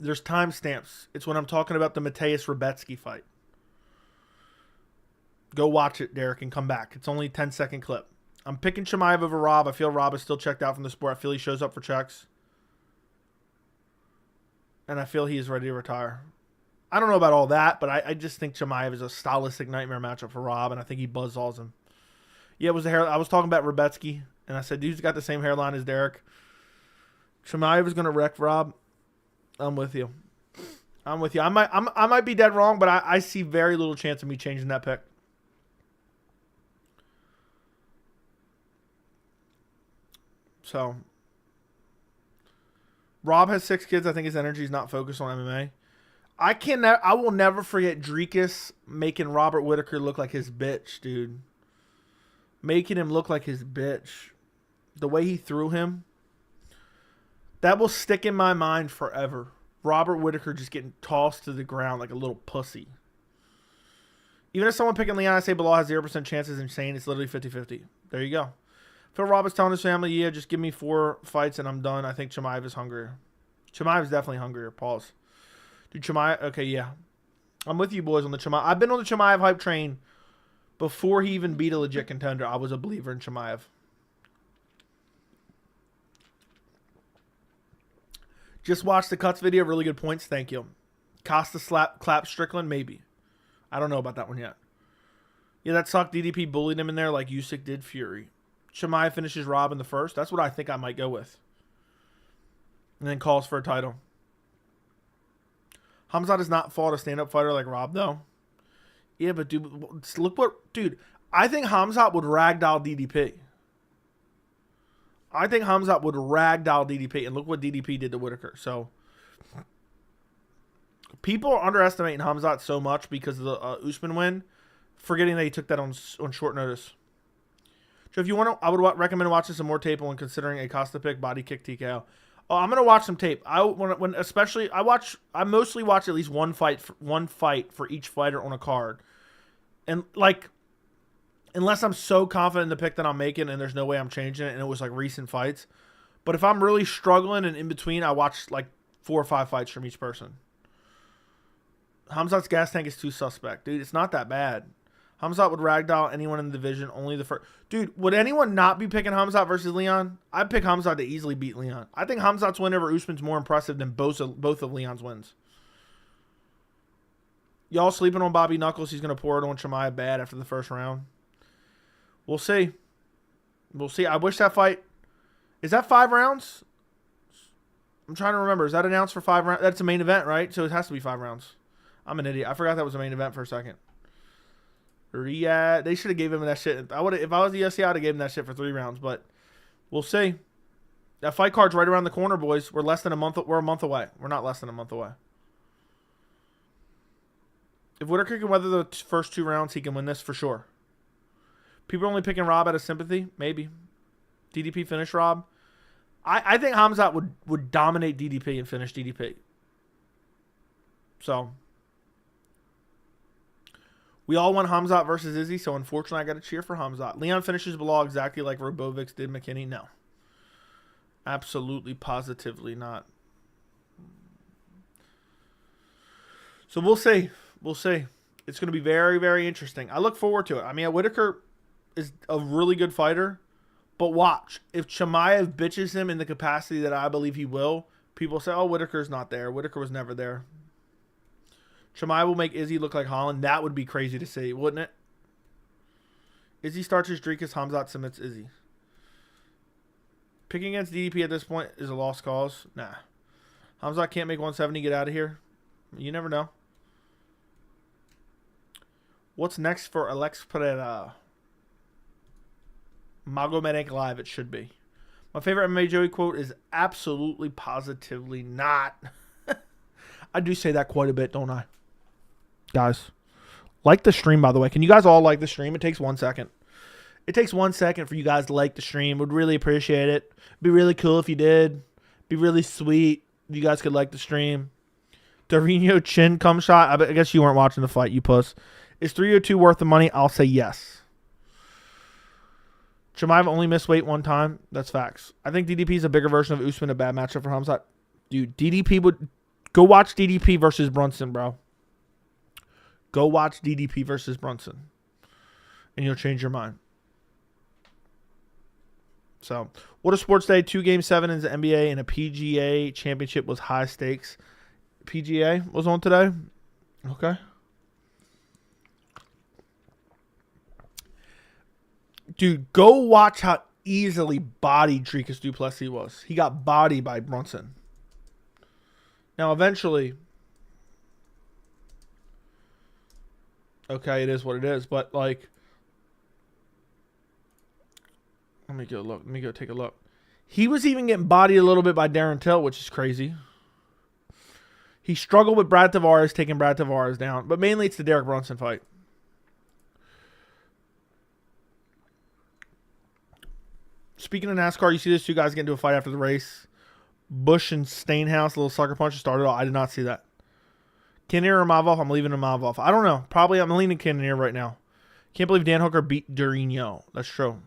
there's timestamps. It's when I'm talking about the Mateus Rebetsky fight. Go watch it, Derek, and come back. It's only a 10-second clip. I'm picking Chimaev over Rob. I feel Rob is still checked out from the sport. I feel he shows up for checks. And I feel he is ready to retire. I don't know about all that, but I just think Chimaev is a stylistic nightmare matchup for Rob, and I think he buzzsaws him. Yeah, it was the hair. I was talking about Rebetsky, and I said, dude's got the same hairline as Derek. Chimaev is going to wreck Rob. I'm with you. I'm with you. I might be dead wrong, but I see very little chance of me changing that pick. So, Rob has 6 kids. I think his energy is not focused on MMA. I will never forget Drekus making Robert Whittaker look like his bitch, dude. Making him look like his bitch. The way he threw him. That will stick in my mind forever. Robert Whittaker just getting tossed to the ground like a little pussy. Even if someone picking Leon, I say Belal has 0% chances, insane. It's literally 50-50. There you go. Phil Rob is telling his family, yeah, just give me 4 fights and I'm done. I think Chimaev is hungrier. Chimaev is definitely hungrier. Pause. Dude, Chimaev, okay, yeah. I'm with you boys on the Chimaev. I've been on the Chimaev hype train before he even beat a legit contender. I was a believer in Chimaev. Just watched the Cuts video. Really good points. Thank you. Costa clap Strickland? Maybe. I don't know about that one yet. Yeah, that sucked. DDP bullied him in there like Usyk did Fury. Chimaev finishes Rob in the first. That's what I think I might go with. And then calls for a title. Hamzat has not fought a stand-up fighter like Rob, though. Yeah, but dude, look what... Dude, I think Hamzat would ragdoll DDP. I think Hamzat would ragdoll DDP, and look what DDP did to Whittaker. So, people are underestimating Hamzat so much because of the Usman win, forgetting that he took that on short notice. So, if you want to, I would recommend watching some more tape when considering a Costa pick, body kick, TKO. Oh, I'm gonna watch some tape. I mostly watch at least one fight for each fighter on a card, and like. Unless I'm so confident in the pick that I'm making and there's no way I'm changing it and it was like recent fights. But if I'm really struggling and in between, I watch like 4 or 5 fights from each person. Hamzat's gas tank is too suspect. Dude, it's not that bad. Hamzat would ragdoll anyone in the division, only the first. Dude, would anyone not be picking Hamzat versus Leon? I'd pick Hamzat to easily beat Leon. I think Hamzat's win over Usman's more impressive than both of Leon's wins. Y'all sleeping on Bobby Knuckles. He's going to pour it on Chimaev bad after the first round. We'll see. We'll see. I wish that fight... Is that 5 rounds? I'm trying to remember. Is that announced for 5 rounds? That's a main event, right? So it has to be 5 rounds. I'm an idiot. I forgot that was a main event for a second. Riyadh. They should have gave him that shit. If I was the UFC, I would have gave him that shit for 3 rounds. But we'll see. That fight card's right around the corner, boys. We're less than a month. We're a month away. We're not less than a month away. If Whittaker can weather the first 2 rounds, he can win this for sure. People are only picking Rob out of sympathy? Maybe. DDP finish Rob? I think Hamzat would dominate DDP and finish DDP. So. We all want Hamzat versus Izzy, so unfortunately I got to cheer for Hamzat. Leon finishes Belal exactly like Robovics did McKinney? No. Absolutely, positively not. So we'll see. We'll see. It's going to be very, very interesting. I look forward to it. I mean, Whittaker is a really good fighter, but watch. If Chimaev bitches him in the capacity that I believe he will, people say, oh, Whittaker's not there. Whittaker was never there. Chimaev will make Izzy look like Holland. That would be crazy to see, wouldn't it? Izzy starts his streak as Hamzat submits Izzy. Picking against DDP at this point is a lost cause. Nah. Hamzat can't make 170, get out of here. You never know. What's next for Alex Pereira? Magomed Live, it should be. My favorite MMA Joey quote is absolutely, positively not. I do say that quite a bit, don't I? Guys, like the stream, by the way. Can you guys all like the stream? It takes 1 second. It takes 1 second for you guys to like the stream. Would really appreciate it. It'd be really cool if you did. Be really sweet. You guys could like the stream. Dorino chin cum shot. I guess you weren't watching the fight, you puss. Is 302 worth the money? I'll say yes. Chimaev only missed weight one time. That's facts. I think DDP is a bigger version of Usman, a bad matchup for Hamzat. Dude, DDP would... Go watch DDP versus Brunson, bro. Go watch DDP versus Brunson. And you'll change your mind. So, what a sports day. 2 Game 7 in the NBA and a PGA championship was high stakes. PGA was on today. Okay. Dude, go watch how easily bodied Dricus du Plessis was. He got bodied by Brunson. Now, eventually, okay, it is what it is. But, like, let me go look. Let me go take a look. He was even getting bodied a little bit by Darren Till, which is crazy. He struggled with Brad Tavares, taking Brad Tavares down. But mainly it's the Derek Brunson fight. Speaking of NASCAR, you see those two guys get into a fight after the race. Bush and Stainhouse, a little sucker punch started off. I did not see that. Cannonier or Mavov? I'm leaving a Mavov. I don't know. Probably I'm leaning Cannonier right now. Can't believe Dan Hooker beat Dorino. That's true.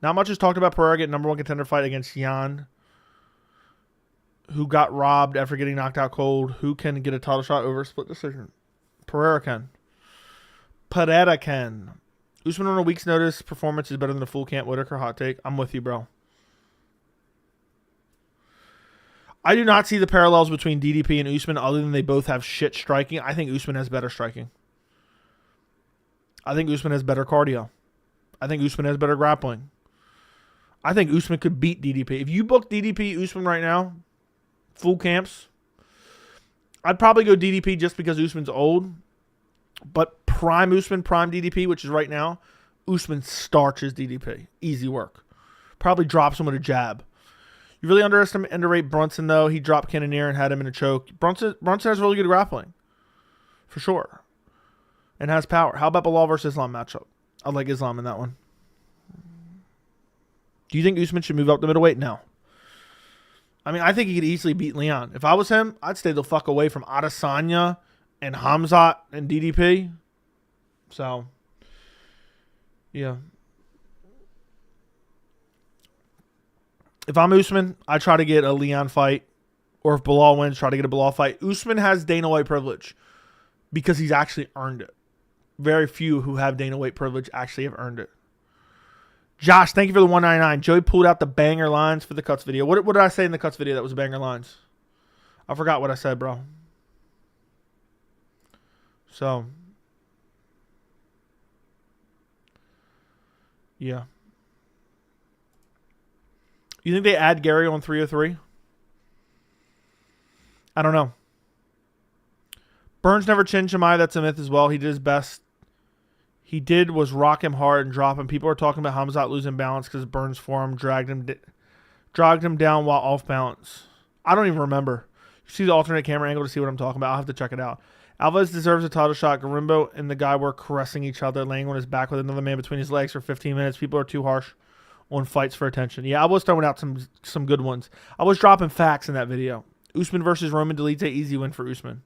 Not much is talked about Pereira getting number 1 contender fight against Jan, who got robbed after getting knocked out cold. Who can get a title shot over a split decision? Pereira can. Pereira can. Usman on a week's notice performance is better than a full camp. Whitaker, hot take. I'm with you, bro. I do not see the parallels between DDP and Usman other than they both have shit striking. I think Usman has better striking. I think Usman has better cardio. I think Usman has better grappling. I think Usman could beat DDP. If you book DDP Usman right now, full camps, I'd probably go DDP just because Usman's old. But prime Usman, prime DDP, which is right now, Usman starches DDP. Easy work. Probably drops him with a jab. You really underrate Brunson, though. He dropped Cannonier and had him in a choke. Brunson has really good grappling. For sure. And has power. How about Belal versus Islam matchup? I like Islam in that one. Do you think Usman should move up to middleweight? No. I mean, I think he could easily beat Leon. If I was him, I'd stay the fuck away from Adesanya and Hamzat and DDP. So, yeah. If I'm Usman, I try to get a Leon fight. Or if Belal wins, try to get a Belal fight. Usman has Dana White privilege because he's actually earned it. Very few who have Dana White privilege actually have earned it. Josh, thank you for the 199. Joey pulled out the banger lines for the Cuts video. What did I say in the Cuts video that was banger lines? I forgot what I said, bro. So, yeah. You think they add Gary on 303? I don't know. Burns never chinned Chimaev. That's a myth as well. He did his best. He did was rock him hard and drop him. People are talking about Hamzat losing balance because Burns' forearm dragged him down while off balance. I don't even remember. You see the alternate camera angle to see what I'm talking about. I'll have to check it out. Alvarez deserves a title shot. Garimbo and the guy were caressing each other, laying on his back with another man between his legs for 15 minutes. People are too harsh on fights for attention. Yeah, I was throwing out some good ones. I was dropping facts in that video. Usman versus Roman Delite, easy win for Usman.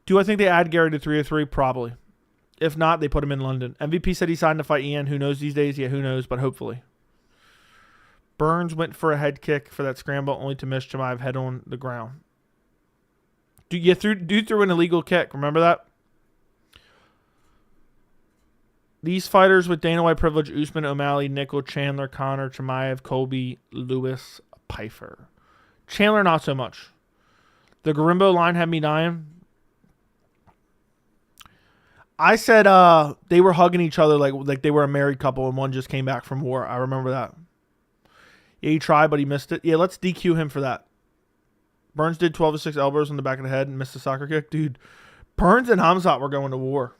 Do I think they add Gary to 303? Probably. If not, they put him in London. MVP said he signed to fight Ian. Who knows these days? Yeah, who knows, but hopefully. Burns went for a head kick for that scramble, only to miss Chimaev head on the ground. Dude threw an illegal kick. Remember that? These fighters with Dana White privilege: Usman, O'Malley, Nickel, Chandler, Connor, Chimaev, Colby, Lewis, Pfeiffer. Chandler, not so much. The Garimbo line had me dying. I said they were hugging each other like they were a married couple and one just came back from war. I remember that. Yeah, he tried, but he missed it. Yeah, let's DQ him for that. Burns did 12 to 6 elbows on the back of the head and missed a soccer kick. Dude, Burns and Hamzat were going to war.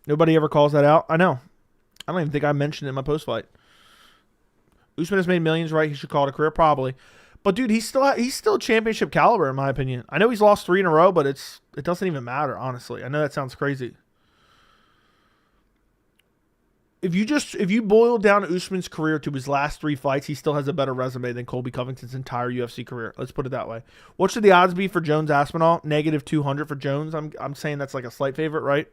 Nobody ever calls that out. I know. I don't even think I mentioned it in my post-fight. Usman has made millions, right? He should call it a career, probably. But dude, he's still championship caliber in my opinion. I know he's lost 3 in a row, but it doesn't even matter, honestly. I know that sounds crazy. if you boil down Usman's career to his last 3 fights, he still has a better resume than Colby Covington's entire UFC career. Let's put it that way. What should the odds be for Jones Aspinall? Negative 200 for Jones. I'm saying that's like a slight favorite, right?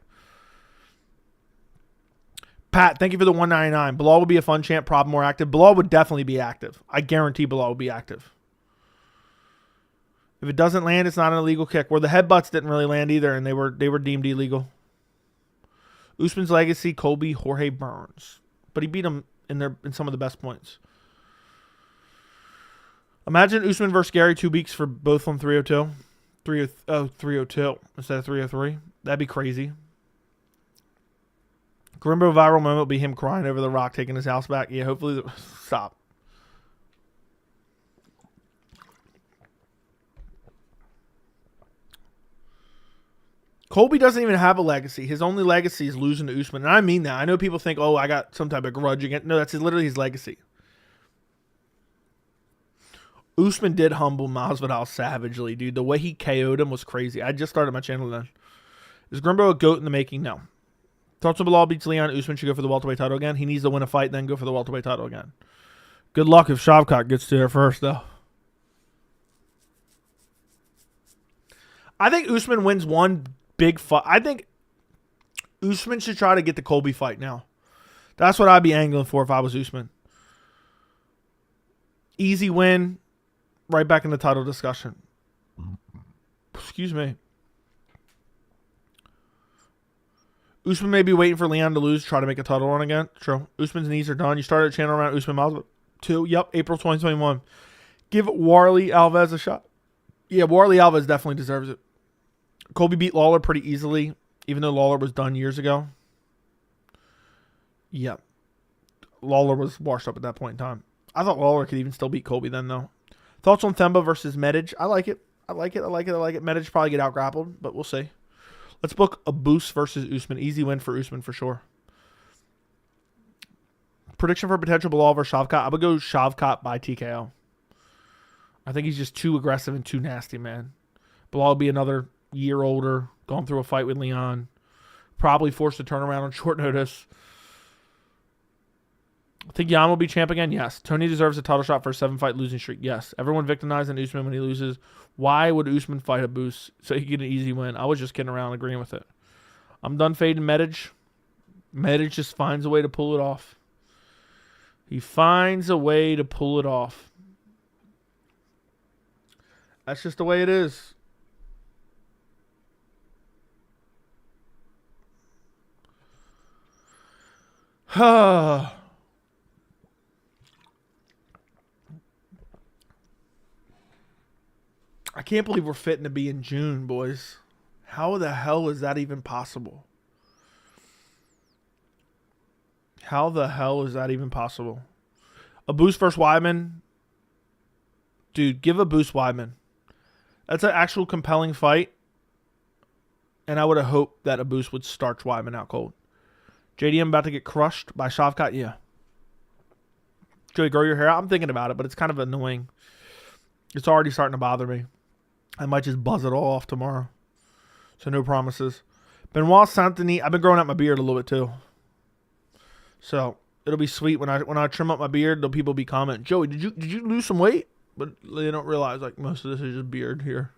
Pat, thank you for the 199. Belal would be a fun champ, probably more active. Belal would definitely be active. I guarantee Belal would be active. If it doesn't land, it's not an illegal kick. Where the headbutts didn't really land either, and they were deemed illegal. Usman's legacy, Colby, Jorge Burns. But he beat him in some of the best points. Imagine Usman versus Gary 2 weeks for both on 302. 302 instead of 303. That'd be crazy. Grimbo viral moment will be him crying over The Rock taking his house back. Yeah, hopefully. Stop. Colby doesn't even have a legacy. His only legacy is losing to Usman. And I mean that. I know people think, oh, I got some type of grudge against. No, that's literally his legacy. Usman did humble Masvidal savagely, dude. The way he KO'd him was crazy. I just started my channel then. Is Grimbo a GOAT in the making? No. Thoughts on Belal beats Leon, Usman should go for the welterweight title again. He needs to win a fight, then go for the welterweight title again. Good luck if Shavkat gets to there first, though. I think Usman wins one big fight. I think Usman should try to get the Colby fight now. That's what I'd be angling for if I was Usman. Easy win. Right back in the title discussion. Excuse me. Usman may be waiting for Leon to lose to try to make a title run again. True. Usman's knees are done. You started a channel around Usman Masvidal 2. Yep, April 2021. Give Warley Alves a shot. Yeah, Warley Alves definitely deserves it. Colby beat Lawler pretty easily, even though Lawler was done years ago. Yep. Lawler was washed up at that point in time. I thought Lawler could even still beat Colby then, though. Thoughts on Themba versus Medic? I like it. I like it. Medic probably get out grappled, but we'll see. Let's book a Boost versus Usman. Easy win for Usman for sure. Prediction for potential Belal versus Shavkat. I would go Shavkat by TKO. I think he's just too aggressive and too nasty, man. Belal will be another year older, gone through a fight with Leon. Probably forced to turn around on short notice. I think Jan will be champ again. Yes. Tony deserves a title shot for a 7-fight losing streak. Yes. Everyone victimizing Usman when he loses. Why would Usman fight a Boost so he could get an easy win? I was just kidding around agreeing with it. I'm done fading Medic. Medic just finds a way to pull it off. He finds a way to pull it off. That's just the way it is. I can't believe we're fitting to be in June, boys. How the hell is that even possible? How the hell is that even possible? A Boost versus Weidman? Dude, give a Boost Weidman. That's an actual compelling fight. And I would have hoped that a Boost would starch Weidman out cold. JDM about to get crushed by Shavkat? Yeah. Joey, grow your hair out? I'm thinking about it, but it's kind of annoying. It's already starting to bother me. I might just buzz it all off tomorrow. So no promises. Benoit Saint-Denis. I've been growing out my beard a little bit too. So it'll be sweet when I trim up my beard. There'll people be commenting, Joey, did you lose some weight? But they don't realize like most of this is just beard here.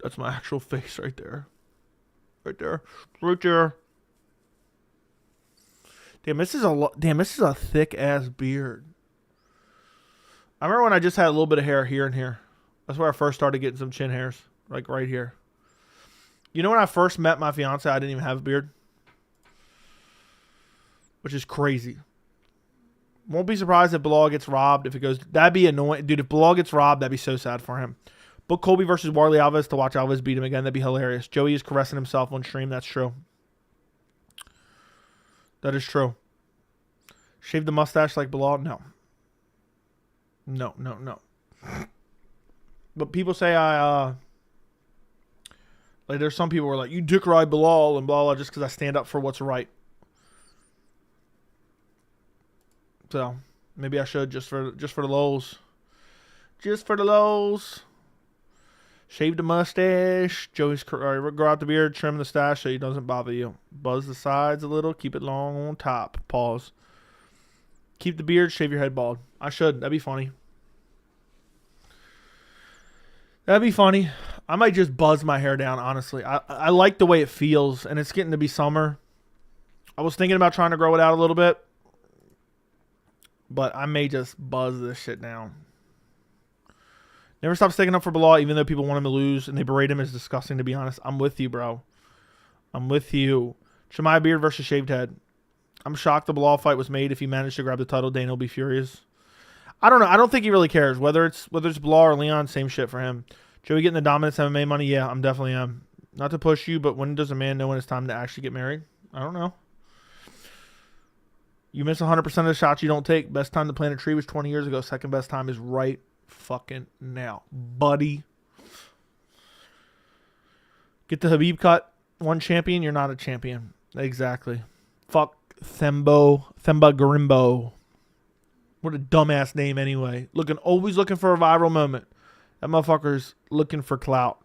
That's my actual face right there. Right there. Right there. Damn, this is a thick ass beard. I remember when I just had a little bit of hair here and here. That's where I first started getting some chin hairs. Like right here. You know when I first met my fiance, I didn't even have a beard. Which is crazy. Won't be surprised if Belal gets robbed. If it goes, that'd be annoying. Dude, if Belal gets robbed, that'd be so sad for him. Book Colby versus Warley Alves to watch Alves beat him again. That'd be hilarious. Joey is caressing himself on stream. That's true. That is true. Shave the mustache like Belal? No. No. But people say like there's some people who are like, you dick ride Belal and blah blah just because I stand up for what's right. So maybe I should just for the lols. Just for the lols. Shave the mustache. Joey's grow out the beard, trim the stash so it doesn't bother you. Buzz the sides a little, keep it long on top. Pause. Keep the beard, shave your head bald. I should. That'd be funny. That'd be funny. I might just buzz my hair down, honestly. I like the way it feels, and it's getting to be summer. I was thinking about trying to grow it out a little bit, but I may just buzz this shit down. Never stop sticking up for Belal, even though people want him to lose, and they berate him. It's disgusting, to be honest. I'm with you, bro. I'm with you. Shemai Beard versus Shaved Head. I'm shocked the Belal fight was made. If he managed to grab the title, Dana will be furious. I don't know. I don't think he really cares. Whether it's Belal or Leon, same shit for him. Joey getting the dominance MMA money? Yeah, I'm definitely am. Not to push you, but when does a man know when it's time to actually get married? I don't know. You miss 100% of the shots you don't take. Best time to plant a tree was 20 years ago. Second best time is right fucking now, buddy. Get the Habib cut. One champion, you're not a champion. Exactly. Fuck Themba Garimbo. What a dumbass name anyway. Always looking for a viral moment. That motherfucker's looking for clout.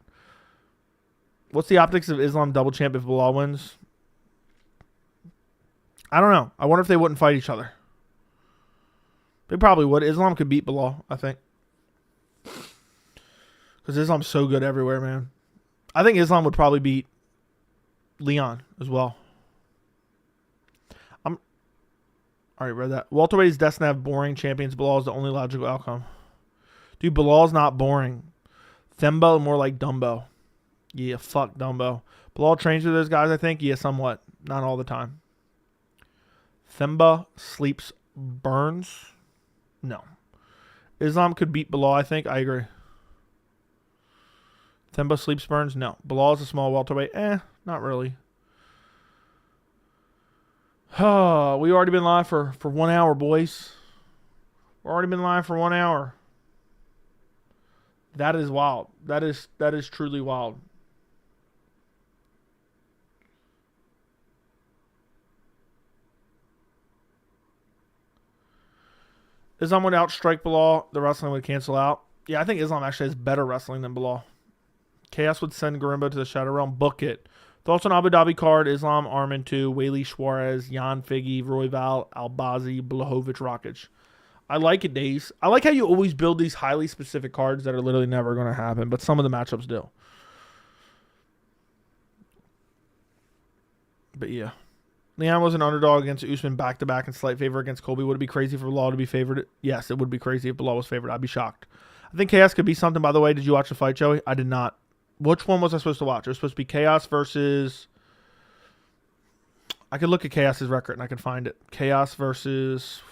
What's the optics of Islam double champ if Belal wins? I don't know. I wonder if they wouldn't fight each other. They probably would. Islam could beat Belal, I think. Because Islam's so good everywhere, man. I think Islam would probably beat Leon as well. I already read that. Welterweight is destined to have boring champions. Belal is the only logical outcome. Dude, Bilal's not boring. Themba more like Dumbo. Yeah, fuck Dumbo. Belal trains with those guys, I think. Yeah, somewhat. Not all the time. Themba sleeps Burns? No. Islam could beat Belal, I think. I agree. Themba sleeps Burns? No. Belal is a small welterweight. Not really. We already been live for 1 hour, boys. We've already been live for 1 hour. That is wild. That is truly wild. Islam would outstrike Belal. The wrestling would cancel out. Yeah, I think Islam actually has better wrestling than Belal. Chaos would send Garimbo to the Shadow Realm. Book it. Thoughts on Abu Dhabi card? Islam, Armin 2, Whaley Suarez, Jan Figgy, Royval, Albazi, Blahovic, Rakic. I like it, Days. I like how you always build these highly specific cards that are literally never going to happen, but some of the matchups do. But yeah. Leon was an underdog against Usman back-to-back and slight favor against Colby. Would it be crazy for Belal to be favored? Yes, it would be crazy if Belal was favored. I'd be shocked. I think Chaos could be something, by the way. Did you watch the fight, Joey? I did not. Which one was I supposed to watch? It was supposed to be Chaos versus... I could look at Chaos's record and I could find it. Chaos versus...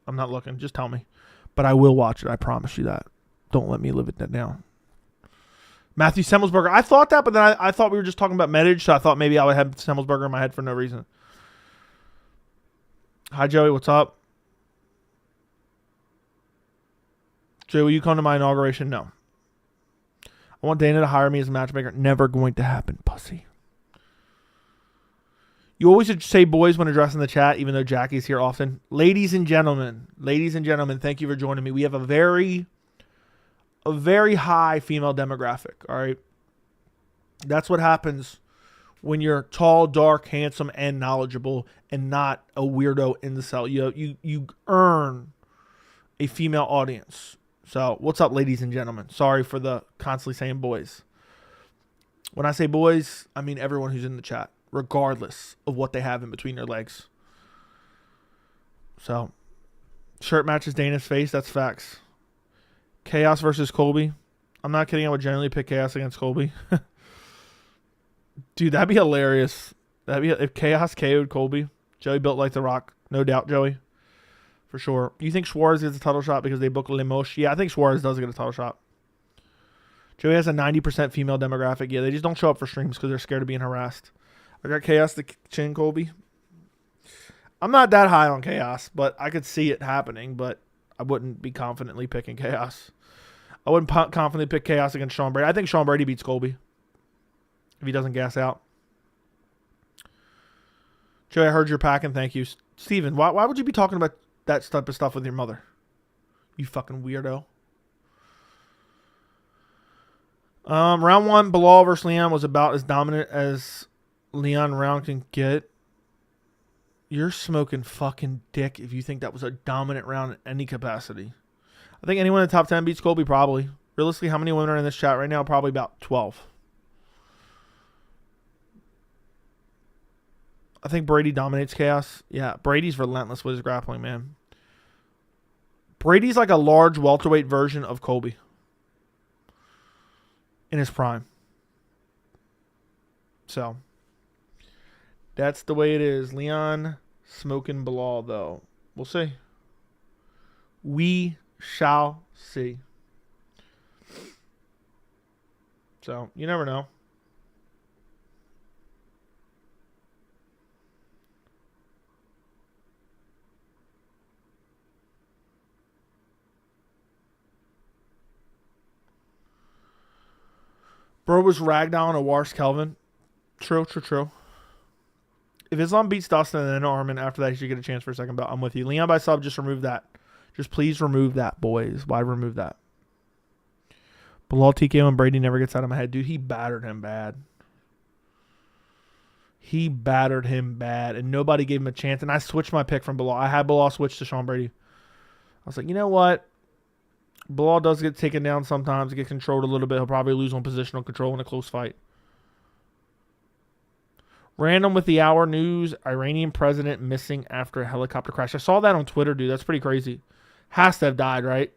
I'm not looking. Just tell me. But I will watch it. I promise you that. Don't let me live it down. Matthew Semmelsberger. I thought that, but then I thought we were just talking about Medage, so I thought maybe I would have Semmelsberger in my head for no reason. Hi, Joey. What's up? Joey, will you come to my inauguration? No. I want Dana to hire me as a matchmaker. Never going to happen, pussy. You always say boys when addressing the chat, even though Jackie's here often. Ladies and gentlemen, thank you for joining me. We have a very high female demographic, all right? That's what happens when you're tall, dark, handsome, and knowledgeable and not a weirdo in the cell. You earn a female audience. So what's up, ladies and gentlemen? Sorry for the constantly saying boys. When I say boys, I mean everyone who's in the chat, regardless of what they have in between their legs. So, shirt matches Dana's face. That's facts. Chaos versus Colby. I'm not kidding. I would generally pick Chaos against Colby. Dude, that'd be hilarious. If Chaos KO'd Colby. Joey built like The Rock. No doubt, Joey. For sure. You think Suarez gets a title shot because they book Limoges? Yeah, I think Suarez does get a title shot. Joey has a 90% female demographic. Yeah, they just don't show up for streams because they're scared of being harassed. I got Chaos to chin Colby. I'm not that high on Chaos, but I could see it happening, but I wouldn't be confidently picking Chaos. I wouldn't confidently pick Chaos against Sean Brady. I think Sean Brady beats Colby if he doesn't gas out. Joey, I heard you're packing. Thank you. Steven, why would you be talking about that type of stuff with your mother? You fucking weirdo. Round 1, Belal versus Leon was about as dominant as Leon round can get. You're smoking fucking dick if you think that was a dominant round in any capacity. I think anyone in the top 10 beats Colby, probably. Realistically, how many women are in this chat right now? Probably about 12. I think Brady dominates Chaos. Yeah, Brady's relentless with his grappling, man. Brady's like a large welterweight version of Colby in his prime. So, that's the way it is. Leon smoking Belal, though. We'll see. We shall see. So, you never know. Bro was ragdown a Wars Kelvin. True. If Islam beats Dustin and then Armin after that, he should get a chance for a second belt. I'm with you. Leon by sub, just remove that. Just please remove that, boys. Why remove that? Belal TKO and Brady never gets out of my head. Dude, he battered him bad. And nobody gave him a chance. And I switched my pick from Belal. I had Belal switch to Sean Brady. I was like, you know what? Belal does get taken down sometimes, get controlled a little bit. He'll probably lose on positional control in a close fight. Random with the hour news, Iranian president missing after a helicopter crash. I saw that on Twitter, dude. That's pretty crazy. Has to have died, right?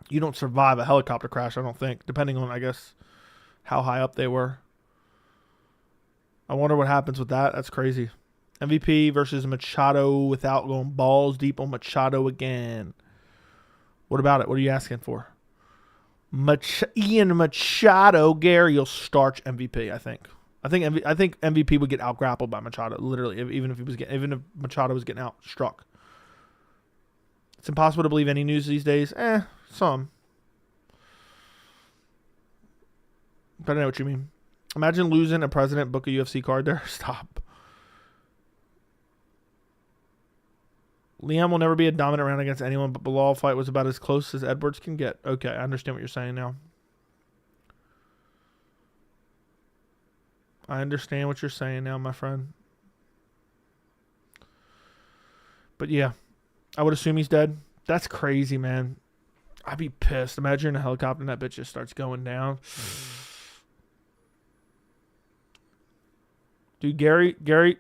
You don't survive a helicopter crash, I don't think, depending on, I guess, how high up they were. I wonder what happens with that. That's crazy. MVP versus Machado without going balls deep on Machado again. What about it? What are you asking for? Ian Machado, Gary, you'll starch MVP, I think. I think MVP would get out grappled by Machado, literally, even if Machado was getting out struck. It's impossible to believe any news these days. Some. But I know what you mean. Imagine losing a president, book a UFC card there. Stop. Liam will never be a dominant round against anyone, but Belal fight was about as close as Edwards can get. Okay, I understand what you're saying now. I understand what you're saying now, my friend. But yeah, I would assume he's dead. That's crazy, man. I'd be pissed. Imagine in a helicopter and that bitch just starts going down. Dude, Gary,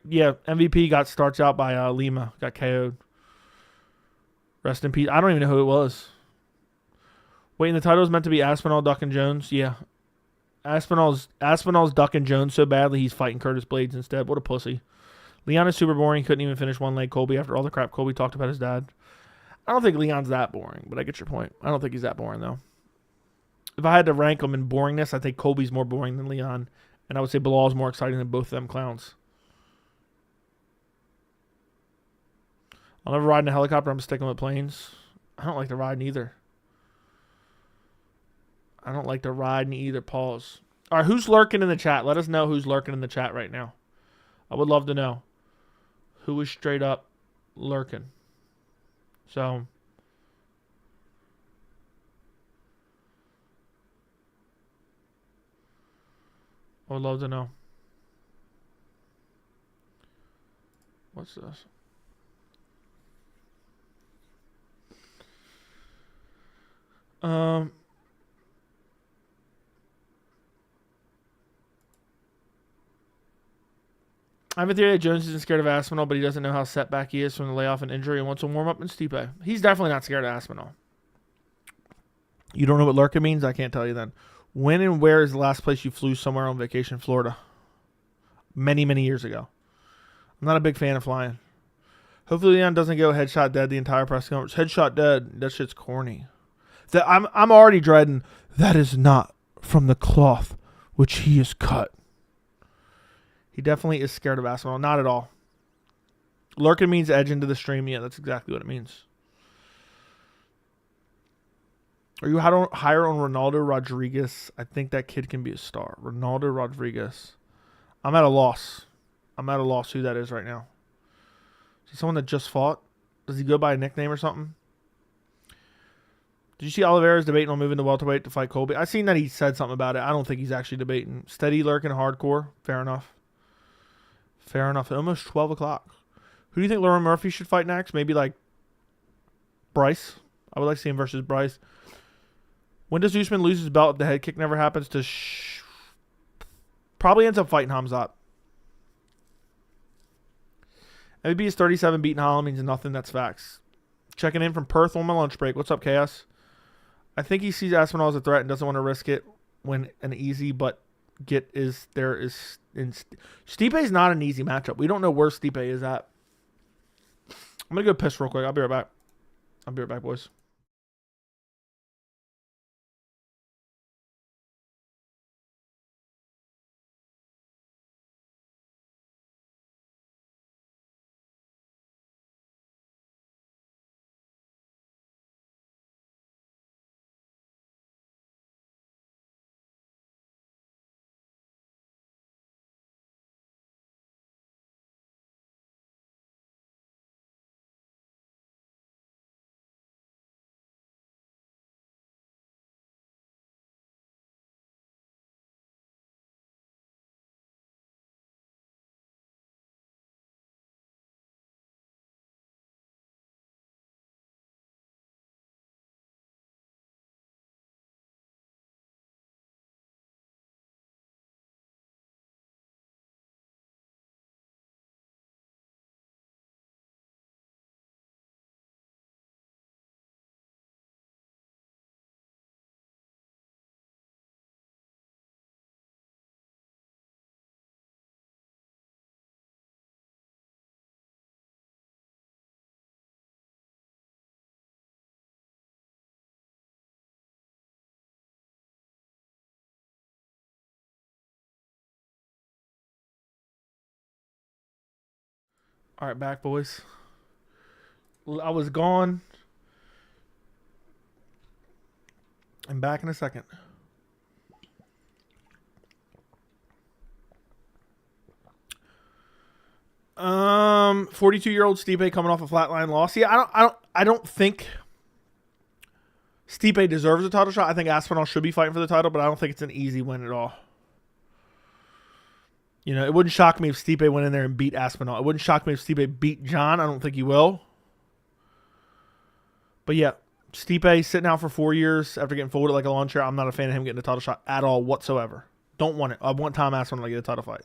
yeah, MVP starts out by Lima. Got KO'd. Rest in peace. I don't even know who it was. Wait, and the title is meant to be Aspinall, Duck, and Jones? Yeah. Aspinall's Duck and Jones so badly he's fighting Curtis Blades instead. What a pussy. Leon is super boring. He couldn't even finish one leg Colby after all the crap Colby talked about his dad. I don't think Leon's that boring, but I get your point. I don't think he's that boring, though. If I had to rank them in boringness, I think Colby's more boring than Leon, and I would say Belal's more exciting than both of them clowns. I'll never ride in a helicopter. I'm sticking with planes. I don't like to ride either. Pause. All right, who's lurking in the chat? Let us know who's lurking in the chat right now. I would love to know who is straight up lurking. So, I would love to know. What's this? I have a theory that Jones isn't scared of Aspinall, but he doesn't know how setback he is from the layoff and injury and wants to warm up in Stipe. He's definitely not scared of Aspinall. You don't know what lurking means? I can't tell you then. When and where is the last place you flew somewhere on vacation? Florida. Many, many years ago. I'm not a big fan of flying. Hopefully Leon doesn't go headshot dead the entire press conference. Headshot dead. That shit's corny. I'm already dreading. That is not from the cloth which he is cut. He definitely is scared of Aspinall. Not at all. Lurking means edge into the stream. Yeah, that's exactly what it means. Are you higher on Ronaldo Rodriguez? I think that kid can be a star. Ronaldo Rodriguez. I'm at a loss. Who that is right now. Is he someone that just fought? Does he go by a nickname or something? Did you see Oliveira's debating on moving to welterweight to fight Colby? I seen that he said something about it. I don't think he's actually debating. Steady lurking hardcore. Fair enough. Fair enough. Almost 12 o'clock. Who do you think Lauren Murphy should fight next? Maybe like Bryce. I would like to see him versus Bryce. When does Usman lose his belt if the head kick never happens to probably ends up fighting Hamzat. MVB is 37 beating Holland means nothing. That's facts. Checking in from Perth on my lunch break. What's up, Chaos? I think he sees Aspinall as a threat and doesn't want to risk it when an easy but get is there is in Stipe is not an easy matchup. We don't know where Stipe is at. I'm gonna go piss real quick. I'll be right back. Boys. All right, back, boys. I was gone. I'm back in a second. 42-year-old Stipe coming off a flatline loss. Yeah, I don't think Stipe deserves a title shot. I think Aspinall should be fighting for the title, but I don't think it's an easy win at all. You know, it wouldn't shock me if Stipe went in there and beat Aspinall. It wouldn't shock me if Stipe beat Jon. I don't think he will. But yeah, Stipe sitting out for 4 years after getting folded like a lawn chair. I'm not a fan of him getting a title shot at all whatsoever. Don't want it. I want Tom Aspinall to get a title fight.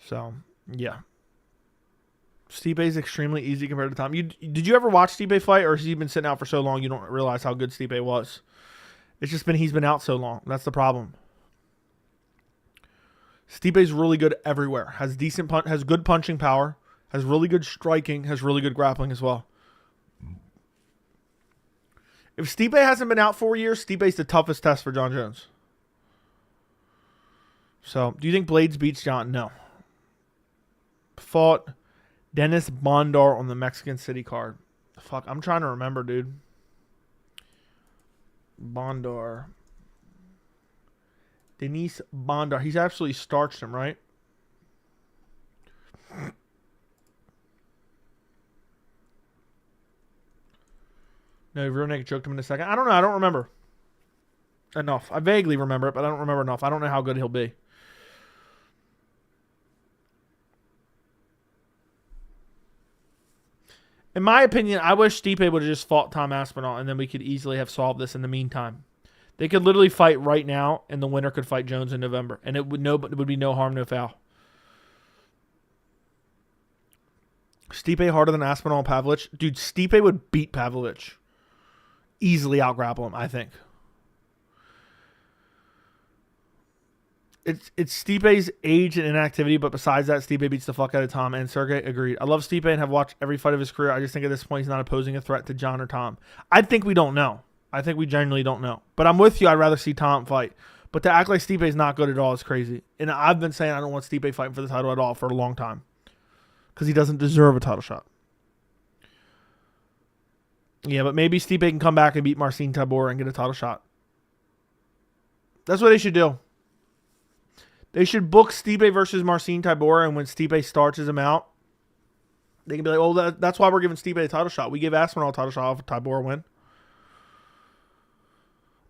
So, yeah. Stipe's extremely easy compared to Tom. Did you ever watch Stipe fight, or has he been sitting out for so long you don't realize how good Stipe was? It's just been he's been out so long. That's the problem. Stipe's really good everywhere. Has good punching power. Has really good striking. Has really good grappling as well. If Stipe hasn't been out 4 years, Stipe's the toughest test for Jon Jones. So, do you think Blades beats Jon? No. Fought Dennis Bondar on the Mexican City card. Fuck, I'm trying to remember, dude. Bondar. Denise Bondar. He's absolutely starched him, right? No, real Nick choked him in a second. I don't know. I don't remember enough. I vaguely remember it, but I don't remember enough. I don't know how good he'll be. In my opinion, I wish Stipe would have just fought Tom Aspinall, and then we could easily have solved this in the meantime. They could literally fight right now, and the winner could fight Jones in November, and it would be no harm, no foul. Stipe harder than Aspinall and Pavlich? Dude, Stipe would beat Pavlich. Easily out-grapple him, I think. It's Stipe's age and inactivity, but besides that, Stipe beats the fuck out of Tom and Sergey. Agreed. I love Stipe and have watched every fight of his career. I just think at this point he's not posing a threat to Jon or Tom. I think we don't know. I think we genuinely don't know. But I'm with you. I'd rather see Tom fight. But to act like Stipe is not good at all is crazy. And I've been saying I don't want Stipe fighting for the title at all for a long time. Because he doesn't deserve a title shot. Yeah, but maybe Stipe can come back and beat Marcin Tybura and get a title shot. That's what they should do. They should book Stipe versus Marcin Tybura, and when Stipe starches him out, They can be like, oh, that's why we're giving Stipe a title shot. We gave Aspinall a title shot off a Tybura win.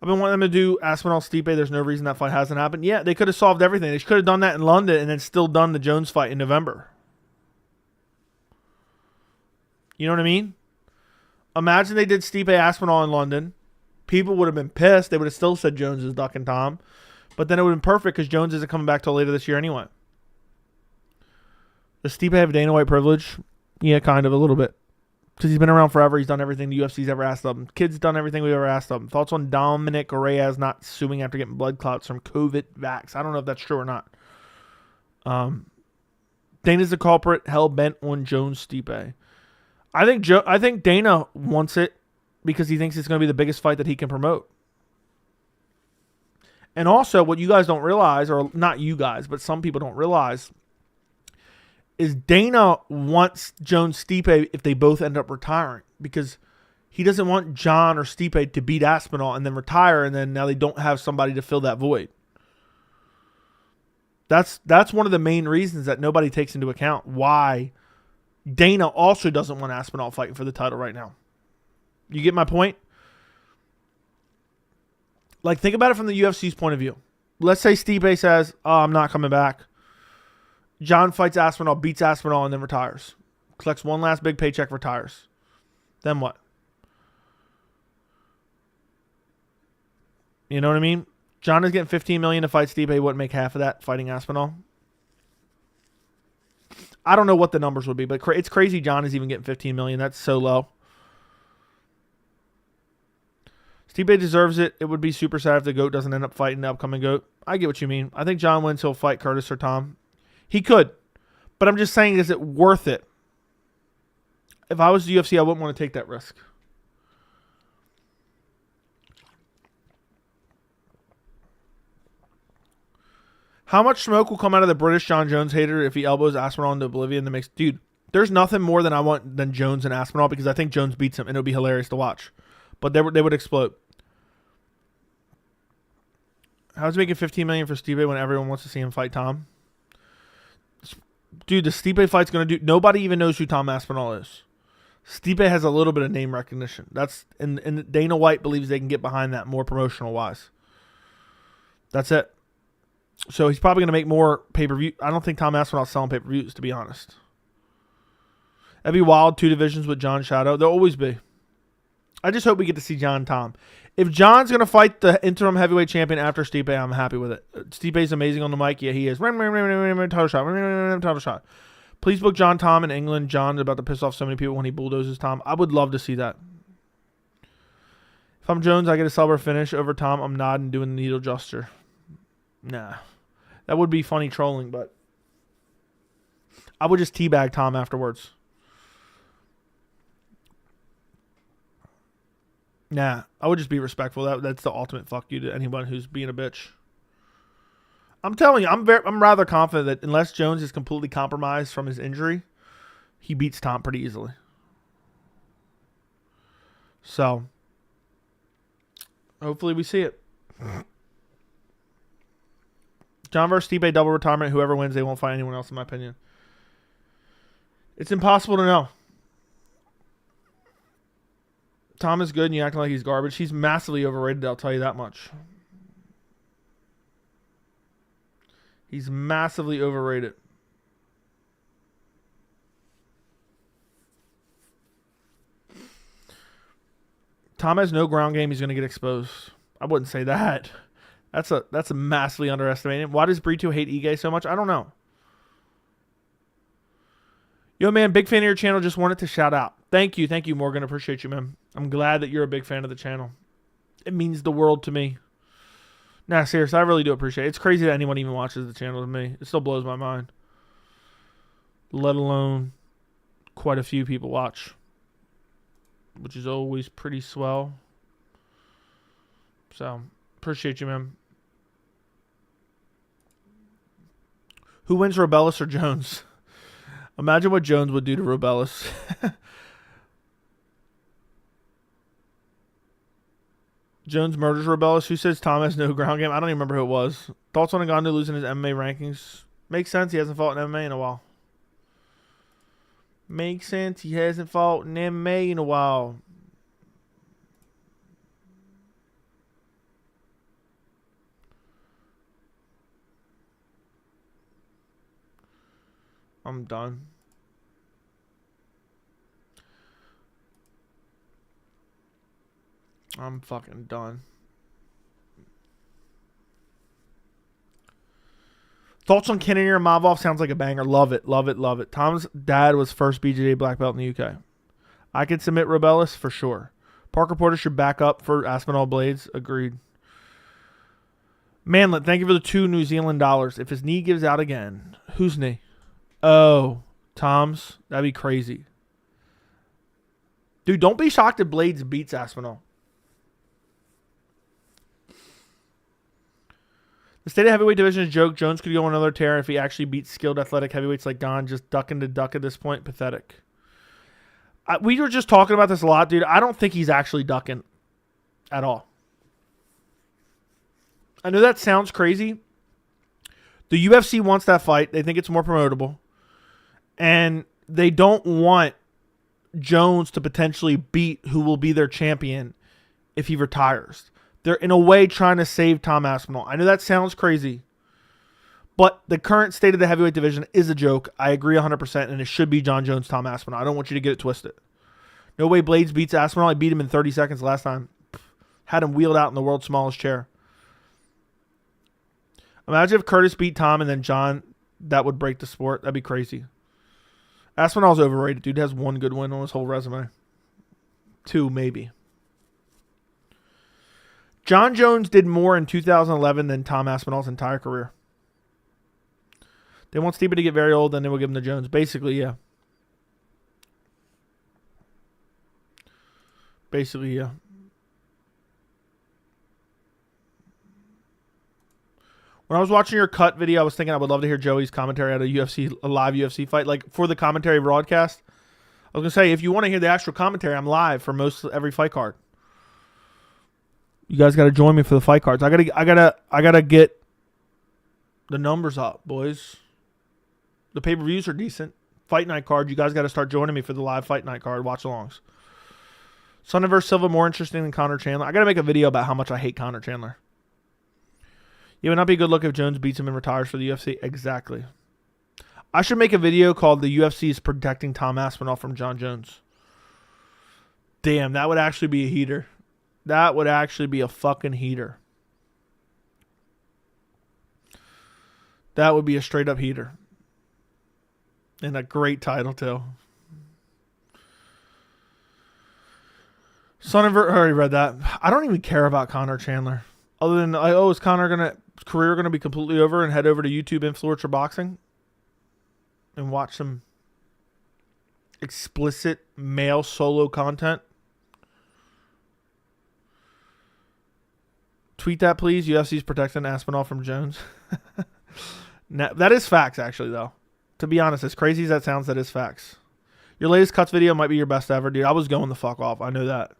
I've been wanting them to do Aspinall Stipe. There's no reason that fight hasn't happened. Yeah, they could have solved everything. They could have done that in London and then still done the Jones fight in November. You know what I mean? Imagine they did Stipe Aspinall in London. People would have been pissed. They would have still said Jones is ducking Tom. But then it would have been perfect because Jones isn't coming back till later this year anyway. Does Stipe have Dana White privilege? Yeah, kind of, a little bit. Because he's been around forever. He's done everything the UFC's ever asked of him. Kid's done everything we've ever asked of him. Thoughts on Dominic Reyes not suing after getting blood clots from COVID vax? I don't know if that's true or not. Dana's the culprit, hell-bent on Jones Stipe. I think Dana wants it because he thinks it's going to be the biggest fight that he can promote. And also, what you guys don't realize, or not you guys, but some people don't realize, is Dana wants Jones Stipe if they both end up retiring, because he doesn't want Jon or Stipe to beat Aspinall and then retire, and then now they don't have somebody to fill that void. That's one of the main reasons that nobody takes into account why Dana also doesn't want Aspinall fighting for the title right now. You get my point? Like, think about it from the UFC's point of view. Let's say Stipe says, oh, I'm not coming back. Jon fights Aspinall, beats Aspinall, and then retires. Collects one last big paycheck, retires. Then what? You know what I mean? Jon is getting $15 million to fight Stipe. He wouldn't make half of that fighting Aspinall. I don't know what the numbers would be, but it's crazy Jon is even getting $15 million. That's so low. Stipe deserves it. It would be super sad if the GOAT doesn't end up fighting the upcoming GOAT. I get what you mean. I think Jon wins. He'll fight Curtis or Tom. He could. But I'm just saying, is it worth it? If I was the UFC, I wouldn't want to take that risk. How much smoke will come out of the British Jon Jones hater if he elbows Aspinall into oblivion that makes... Dude, there's nothing more than I want than Jones and Aspinall, because I think Jones beats him and it would be hilarious to watch. But they would explode. How's he making $15 million for Stipe when everyone wants to see him fight Tom? Dude, the Stipe fight's going to do... Nobody even knows who Tom Aspinall is. Stipe has a little bit of name recognition. And Dana White believes they can get behind that more promotional-wise. That's it. So he's probably going to make more pay-per-view. I don't think Tom Aspinall's selling pay-per-views, to be honest. That'd be wild. 2 divisions with Jon Shadow. There'll always be. I just hope we get to see Jon Tom. If Jon's going to fight the interim heavyweight champion after Stipe, I'm happy with it. Stipe's amazing on the mic. Yeah, he is. Title shot. Title shot. Please book Jon Tom in England. Jon's about to piss off so many people when he bulldozes Tom. I would love to see that. If I'm Jones, I get a silver finish over Tom. I'm nodding, doing the needle gesture. Nah. That would be funny trolling, but I would just teabag Tom afterwards. Nah, I would just be respectful. That's the ultimate fuck you to anyone who's being a bitch. I'm telling you, I'm rather confident that unless Jones is completely compromised from his injury, he beats Tom pretty easily. So, hopefully we see it. Jon versus Stipe, double retirement. Whoever wins, they won't fight anyone else, in my opinion. It's impossible to know. Tom is good and you acting like he's garbage. He's massively overrated, I'll tell you that much. He's massively overrated. Tom has no ground game. He's going to get exposed. I wouldn't say that. That's a massively underestimated. Why does Brito hate Ige so much? I don't know. Yo, man, big fan of your channel. Just wanted to shout out. Thank you, Morgan. Appreciate you, man. I'm glad that you're a big fan of the channel. It means the world to me. Nah, seriously, I really do appreciate it. It's crazy that anyone even watches the channel to me. It still blows my mind. Let alone quite a few people watch, which is always pretty swell. So, appreciate you, man. Who wins, Robellis or Jones? Imagine what Jones would do to Robellis. Jones murders Robellis. Who says Tom has no ground game? I don't even remember who it was. Thoughts on Ngannou losing his MMA rankings? Makes sense. He hasn't fought in MMA in a while. Makes sense. He hasn't fought in MMA in a while. I'm done. I'm fucking done. Thoughts on Kennedy Mavov? Sounds like a banger. Love it, love it, love it. Tom's dad was first BJJ black belt in the UK. I could submit Rebellis for sure. Parker Porter should back up for Aspinall Blades. Agreed. Manlet, thank you for the $2 New Zealand dollars. If his knee gives out again, whose knee? Oh, Tom's. That'd be crazy. Dude, don't be shocked if Blades beats Aspinall. The state of heavyweight division is a joke. Jones could go on another tear if he actually beats skilled athletic heavyweights like Don. Just ducking to duck at this point. Pathetic. We were just talking about this a lot, dude. I don't think he's actually ducking at all. I know that sounds crazy. The UFC wants that fight. They think it's more promotable. And they don't want Jones to potentially beat who will be their champion if he retires. They're in a way trying to save Tom Aspinall. I know that sounds crazy, but the current state of the heavyweight division is a joke. I agree 100%, and it should be Jon Jones, Tom Aspinall. I don't want you to get it twisted. No way Blades beats Aspinall. I beat him in 30 seconds last time. Had him wheeled out in the world's smallest chair. Imagine if Curtis beat Tom and then Jon. That would break the sport. That'd be crazy. Aspinall's overrated. Dude has one good win on his whole resume. 2, maybe. Jon Jones did more in 2011 than Tom Aspinall's entire career. They want Stipe to get very old, then they will give him to Jones. Basically, yeah. Basically, yeah. When I was watching your cut video, I was thinking I would love to hear Joey's commentary at a live UFC fight. Like, for the commentary broadcast, I was going to say, if you want to hear the actual commentary, I'm live for every fight card. You guys got to join me for the fight cards. I gotta get the numbers up, boys. The pay-per-views are decent. Fight night card, you guys got to start joining me for the live fight night card. Watch-alongs. Sonnen vs. Silva more interesting than Conor Chandler. I got to make a video about how much I hate Conor Chandler. It would not be a good look if Jones beats him and retires for the UFC. Exactly. I should make a video called The UFC is Protecting Tom Aspinall from Jon Jones. Damn, that would actually be a heater. That would actually be a fucking heater. That would be a straight up heater. And a great title too. I already read that. I don't even care about Conor Chandler. Other than, is Conor career going to be completely over and head over to YouTube Influencer Boxing and watch some explicit male solo content? Tweet that, please. UFC's protecting Aspinall from Jones. Now, that is facts, actually, though. To be honest, as crazy as that sounds, that is facts. Your latest cuts video might be your best ever, dude. I was going the fuck off. I know that.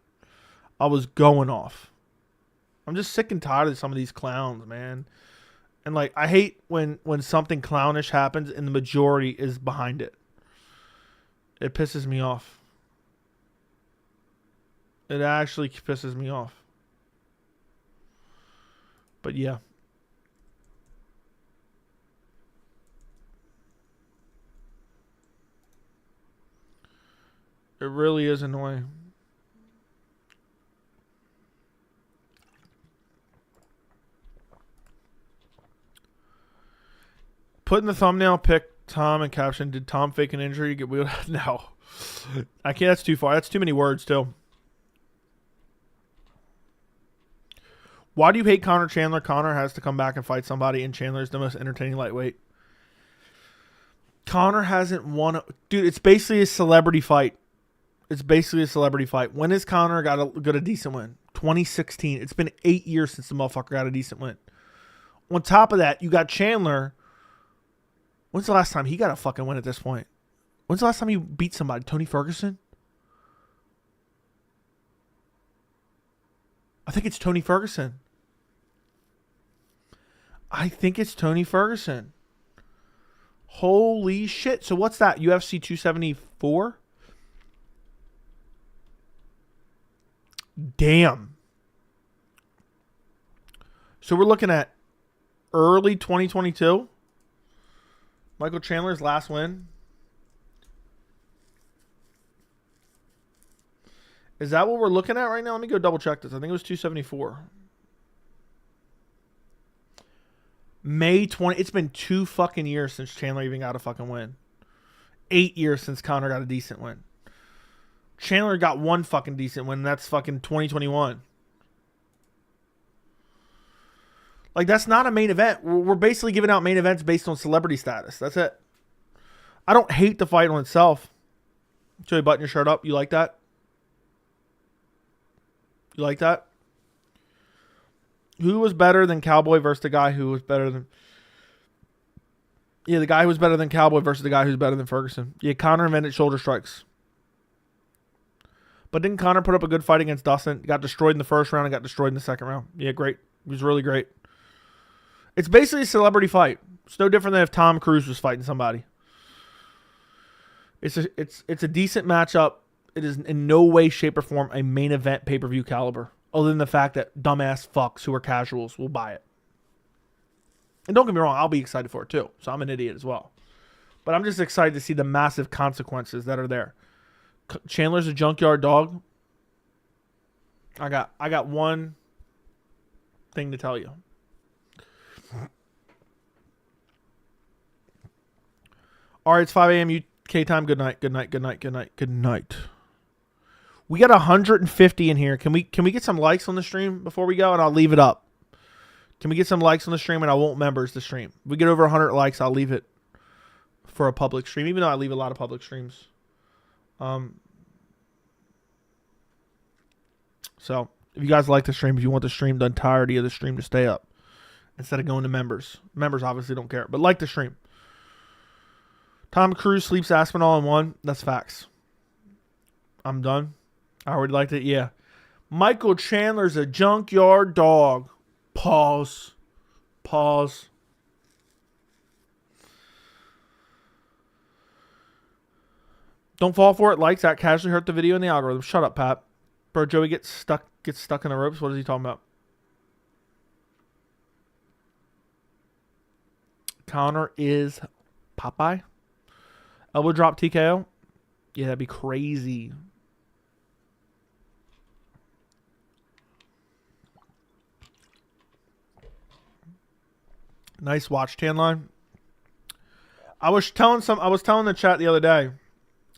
I was going off. I'm just sick and tired of some of these clowns, man. And, like, I hate when something clownish happens and the majority is behind it. It pisses me off. It actually pisses me off. But yeah. It really is annoying. Put in the thumbnail pic Tom and caption, did Tom fake an injury to get wheeled out? No. I can't. That's too far. That's too many words, too. Why do you hate Conor Chandler? Conor has to come back and fight somebody, and Chandler is the most entertaining lightweight. Conor hasn't won. Dude, it's basically a celebrity fight. It's basically a celebrity fight. When has Conor got a decent win? 2016. It's been 8 years since the motherfucker got a decent win. On top of that, you got Chandler. When's the last time he got a fucking win at this point? When's the last time he beat somebody? Tony Ferguson? I think it's Tony Ferguson. Holy shit. So what's that? UFC 275? 274. Damn. So we're looking at early 2022. Michael Chandler's last win. Is that what we're looking at right now? Let me go double check this. I think it was 274. May 20. It's been 2 fucking years since Chandler even got a fucking win. 8 years since Conor got a decent win. Chandler got 1 fucking decent win, and that's fucking 2021. Like, that's not a main event. We're basically giving out main events based on celebrity status. That's it. I don't hate the fight on itself. Joey, button your shirt up. You like that? You like that? Who was better than Cowboy versus the guy who was better than... Yeah, the guy who was better than Cowboy versus the guy who's better than Ferguson. Yeah, Conor invented shoulder strikes. But didn't Conor put up a good fight against Dustin? Got destroyed in the first round and got destroyed in the second round. Yeah, great. It was really great. It's basically a celebrity fight. It's no different than if Tom Cruise was fighting somebody. It's a decent matchup. It is in no way, shape, or form a main event pay-per-view caliber. Other than the fact that dumbass fucks who are casuals will buy it. And don't get me wrong, I'll be excited for it too. So I'm an idiot as well. But I'm just excited to see the massive consequences that are there. Chandler's a junkyard dog. I got one thing to tell you. All right, it's 5 a.m. UK time. Good night. Good night. Good night. Good night. Good night. We got 150 in here. Can we get some likes on the stream before we go? And I'll leave it up. Can we get some likes on the stream? And I won't members the stream. If we get over 100 likes, I'll leave it for a public stream. Even though I leave a lot of public streams. So if you guys like the stream, if you want the stream, the entirety of the stream to stay up instead of going to members. Members obviously don't care, but like the stream. Tom Cruise sleeps Aspinall in 1. That's facts. I'm done. I already liked it. Yeah. Michael Chandler's a junkyard dog. Pause. Pause. Don't fall for it. Likes that casually hurt the video in the algorithm. Shut up, Pat. Bro, Joey gets stuck in the ropes. What is he talking about? Conor is Popeye. Elbow drop TKO. Yeah, that'd be crazy. Nice watch tan line. I was telling the chat the other day,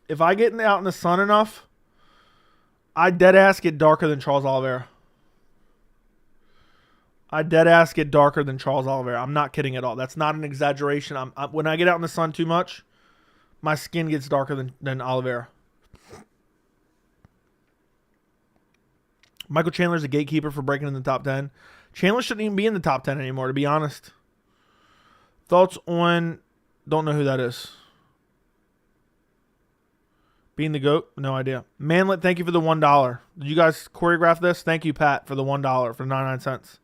if I get out in the sun enough, I dead ass get darker than Charles Oliveira. I'm not kidding at all. That's not an exaggeration. When I get out in the sun too much, my skin gets darker than Oliveira. Michael Chandler's a gatekeeper for breaking in the top 10. Chandler shouldn't even be in the top 10 anymore, to be honest. Thoughts on... Don't know who that is. Being the GOAT? No idea. Manlet, thank you for the $1. Did you guys choreograph this? Thank you, Pat, for the $1, for 99 cents.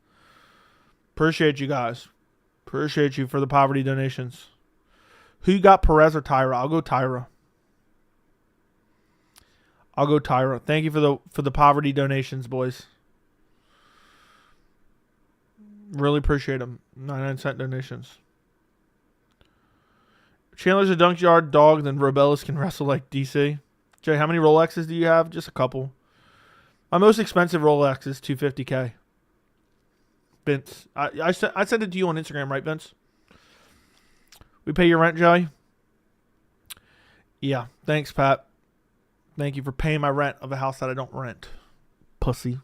Appreciate you guys. Appreciate you for the poverty donations. Who you got, Perez or Tyra? I'll go Tyra. Thank you for the poverty donations, boys. Really appreciate them. 99-cent donations. Chandler's a junkyard dog, then Robellis can wrestle like DC. Jay, how many Rolexes do you have? Just a couple. My most expensive Rolex is $250K. Vince, I sent it to you on Instagram, right, Vince? We pay your rent, Joey? Yeah. Thanks, Pat. Thank you for paying my rent of a house that I don't rent. Pussy.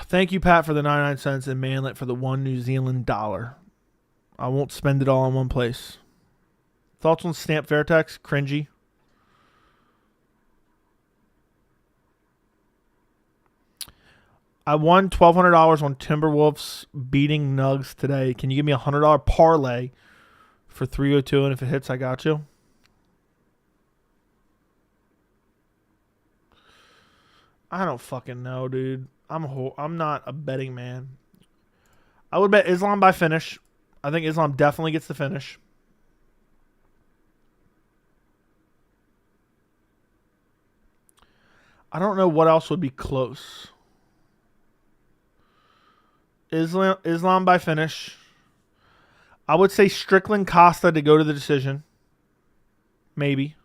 Thank you, Pat, for the 99 cents and Manlet for the $1 New Zealand dollar. I won't spend it all in one place. Thoughts on Stamp Fairtex? Cringy. I won $1,200 on Timberwolves beating Nugs today. Can you give me a $100 parlay for 302? And if it hits, I got you. I don't fucking know, dude. I'm not a betting man. I would bet Islam by finish. I think Islam definitely gets the finish. I don't know what else would be close. Islam by finish. I would say Strickland Costa to go to the decision. Maybe.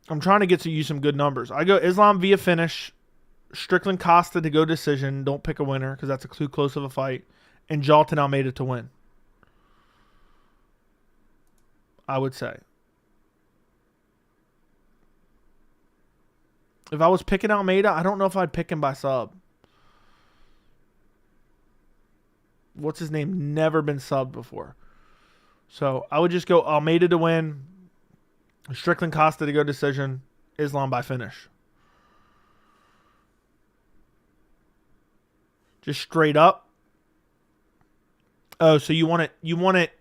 I'm trying to get to you some good numbers. I go Islam via finish. Strickland Costa to go decision. Don't pick a winner because that's too close of a fight. And Jalton Almeida to win. I would say. If I was picking Almeida, I don't know if I'd pick him by sub. What's his name? Never been subbed before. So I would just go Almeida to win. Strickland Costa to go decision. Islam by finish. Just straight up. Oh, so you want it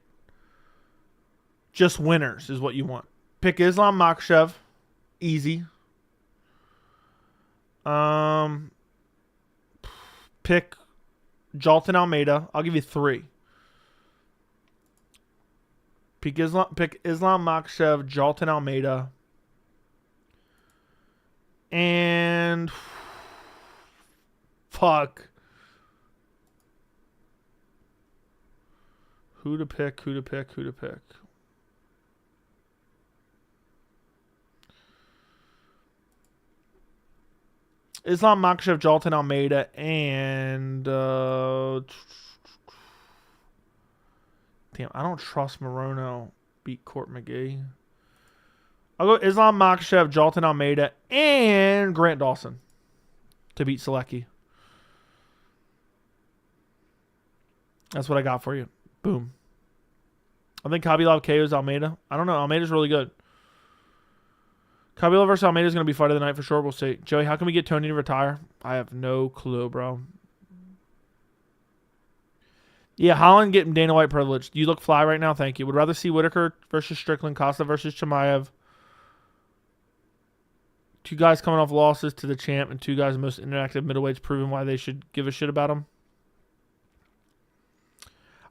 just winners is what you want. Pick Islam Makhachev. Easy. Pick Jalton Almeida. I'll give you 3. Pick Islam Makhachev, Jalton Almeida. And fuck. Who to pick? Islam Makhachev, Jalton Almeida, and damn, I don't trust Morono beat Court McGee. I'll go Islam Makhachev, Jalton Almeida, and Grant Dawson to beat Selecki. That's what I got for you. Boom. I think Khabib KO's Almeida. I don't know. Almeida's really good. Khabib versus Almeida is going to be fight of the night for sure. We'll see. Joey, how can we get Tony to retire? I have no clue, bro. Yeah, Holland getting Dana White privilege. You look fly right now. Thank you. Would rather see Whitaker versus Strickland, Costa versus Chimaev. 2 guys coming off losses to the champ and 2 guys most interactive middleweights proving why they should give a shit about him.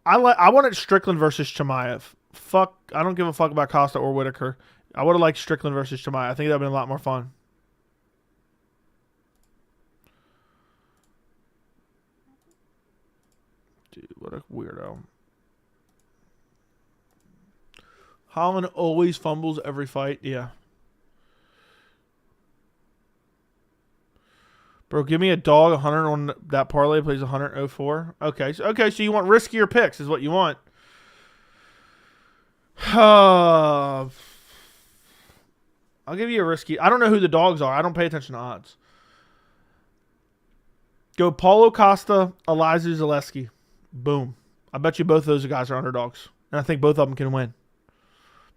I wanted Strickland versus Chimaev. Fuck, I don't give a fuck about Costa or Whitaker. I would have liked Strickland versus Chimaev. I think that would have been a lot more fun. Dude, what a weirdo. Holland always fumbles every fight. Yeah. Bro, give me a dog 100 on that parlay. Plays 104. Okay, so you want riskier picks is what you want. I'll give you a risky. I don't know who the dogs are. I don't pay attention to odds. Go Paulo Costa, Elizeu Zaleski. Boom. I bet you both of those guys are underdogs. And I think both of them can win.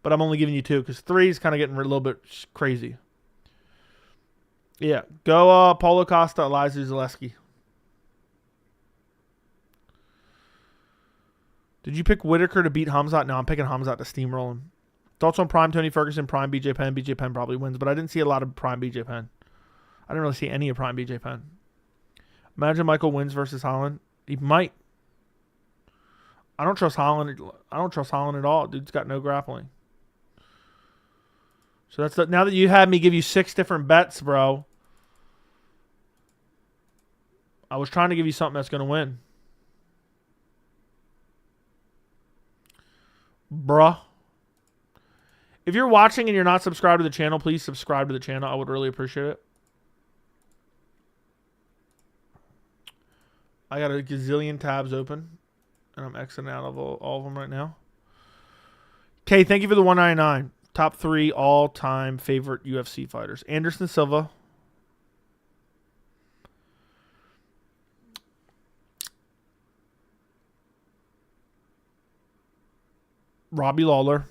But I'm only giving you 2 because 3 is kind of getting a little bit crazy. Yeah. Go Paulo Costa, Elizeu Zaleski. Did you pick Whitaker to beat Hamzat? No, I'm picking Hamzat to steamroll him. Thoughts on Prime Tony Ferguson, Prime BJ Penn? BJ Penn probably wins, but I didn't see a lot of Prime BJ Penn. I didn't really see any of Prime BJ Penn. Imagine Michael wins versus Holland. He might. I don't trust Holland. I don't trust Holland at all. Dude's got no grappling. So that's now that you had me give you 6 different bets, bro. I was trying to give you something that's going to win. Bruh. If you're watching and you're not subscribed to the channel, please subscribe to the channel. I would really appreciate it. I got a gazillion tabs open, and I'm exiting out of all of them right now. Okay, thank you for the 199. Top 3 all-time favorite UFC fighters. Anderson Silva. Robbie Lawler.